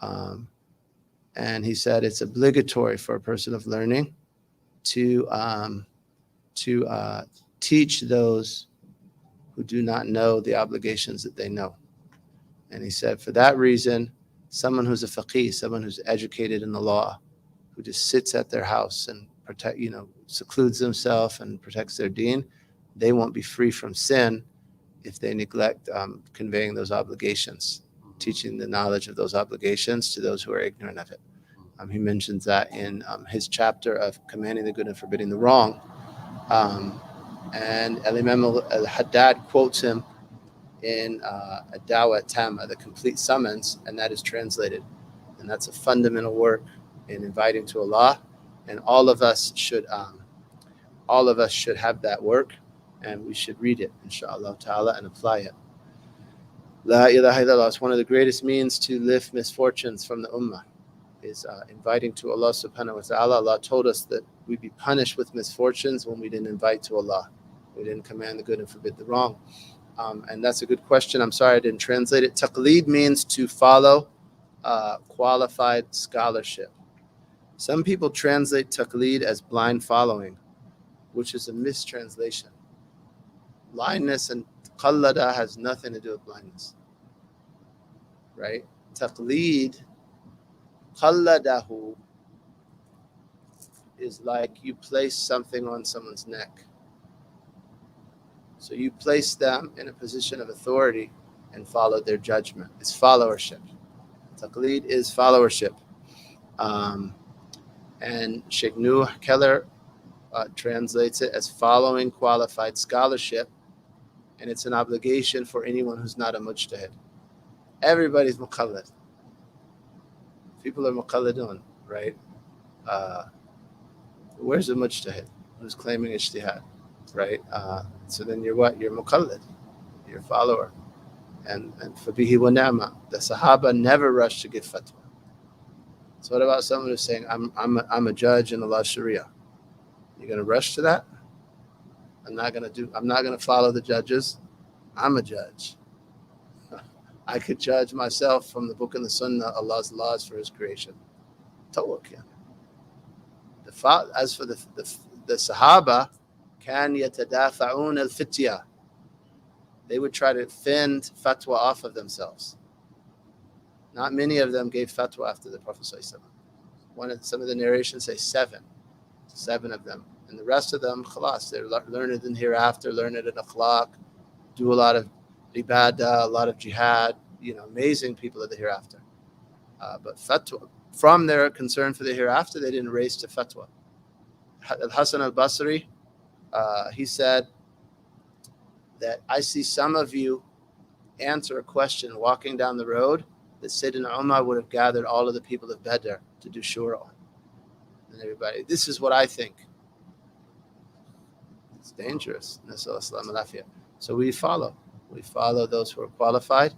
And he said it's obligatory for a person of learning to teach those who do not know the obligations that they know. And he said, for that reason, someone who's a faqih, someone who's educated in the law, who just sits at their house and secludes themselves and protects their deen, they won't be free from sin if they neglect conveying those obligations, teaching the knowledge of those obligations to those who are ignorant of it. He mentions that in his chapter of commanding the good and forbidding the wrong. And Imam al-Haddad quotes him in Ad-Dawah Tamma, the complete summons, and that is translated. And that's a fundamental work in inviting to Allah. And all of us should have that work, and we should read it, inshallah ta'ala, and apply it. La ilaha illallah is one of the greatest means to lift misfortunes from the ummah, is inviting to Allah subhanahu wa ta'ala. Allah told us that we'd be punished with misfortunes when we didn't invite to Allah. We didn't command the good and forbid the wrong. And that's a good question. I'm sorry I didn't translate it. Taqleed means to follow qualified scholarship. Some people translate taqleed as blind following, which is a mistranslation. Blindness and qallada has nothing to do with blindness, right? Taqleed, qalladahu, is like you place something on someone's neck. So you place them in a position of authority and follow their judgment. It's followership. Taqleed is followership. And Sheikh Nuh Keller translates it as following qualified scholarship, and it's an obligation for anyone who's not a mujtahid. Everybody's muqallid. People are muqallidun, right? Where's the mujtahid who's claiming ijtihad, right? So then you're what? You're muqallid. You're a follower. And fabihi wa ni'ma. The Sahaba never rushed to give fatwa. So what about someone who's saying, I'm a judge in Allah's Sharia? You're going to rush to that? I'm not going to follow the judges. I'm a judge. I could judge myself from the book and the Sunna, Allah's laws for His creation. Tawakkul. As for the Sahaba, kan yatadafa'un al-fitya. They would try to fend fatwa off of themselves. Not many of them gave fatwa after the Prophet ﷺ. Some of the narrations say seven of them. And the rest of them, khalas, they're learned in hereafter, learned in akhlaq, do a lot of ibadah, a lot of jihad, amazing people of the hereafter. But fatwa, from their concern for the hereafter, they didn't race to fatwa. Al-Hasan al-Basri, he said that I see some of you answer a question walking down the road that Sayyidina Umar would have gathered all of the people of Badr to do shura on. and everybody, this is what I think. It's dangerous. So we follow those who are qualified,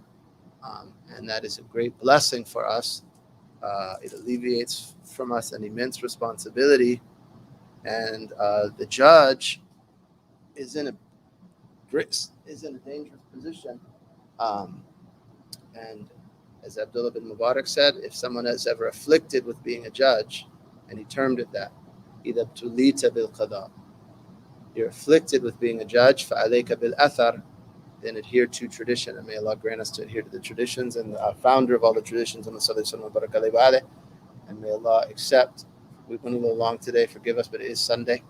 and that is a great blessing for us. It alleviates from us an immense responsibility, and the judge is in a dangerous position. And as Abdullah bin Mubarak said, if someone is ever afflicted with being a judge, and he termed it that, إِذَا ابْتُلِيتَ بِالْقَضَاءِ, you're afflicted with being a judge, فَعَلَيْكَ بِالْأَثَرِ, then adhere to tradition, and may Allah grant us to adhere to the traditions, and the founder of all the traditions, and may Allah accept. We went a little long today, forgive us, but it is Sunday,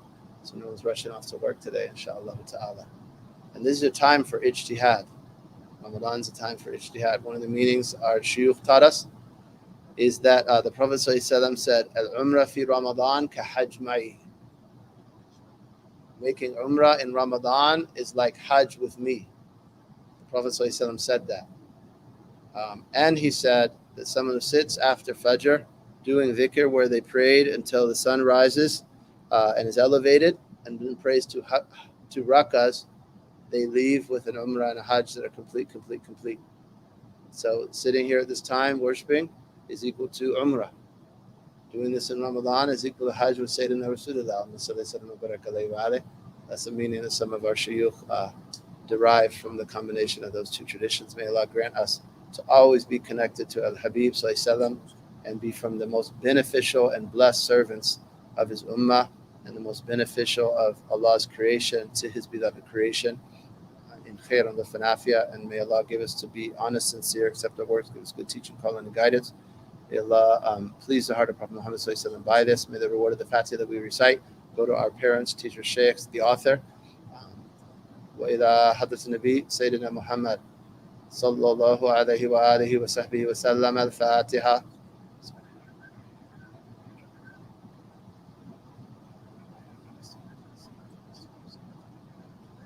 so no one's rushing off to work today, inshallah ta'ala. And this is a time for ijtihad. Ramadan's a time for ijtihad. One of the meanings our shuyukh taught us is that the Prophet ﷺ said, Al-Umrah fi Ramadan ka Hajj ma'i. Making Umrah in Ramadan is like Hajj with me. The Prophet ﷺ said that. And he said that someone who sits after Fajr doing dhikr where they prayed until the sun rises and is elevated, and then prays to rakas, they leave with an Umrah and a Hajj that are complete. So sitting here at this time worshiping is equal to Umrah. Doing this in Ramadan is equal to Hajj with Sayyidina Rasulullah. That's the meaning that some of our shuyukh derive from the combination of those two traditions. May Allah grant us to always be connected to Al-Habib Sallallahu and be from the most beneficial and blessed servants of his ummah and the most beneficial of Allah's creation to his beloved creation. In khair and fanafia, and may Allah give us to be honest, sincere, accept our words, give us good teaching, calling, and guidance. May Allah please the heart of Prophet Muhammad Sallallahu by this. May the reward of the Fatiha that we recite go to our parents, teachers, sheikhs, the author. وإذا حدث النبي سيدنا محمد صلى الله عليه وآله وصحبه وسلم الفاتحة.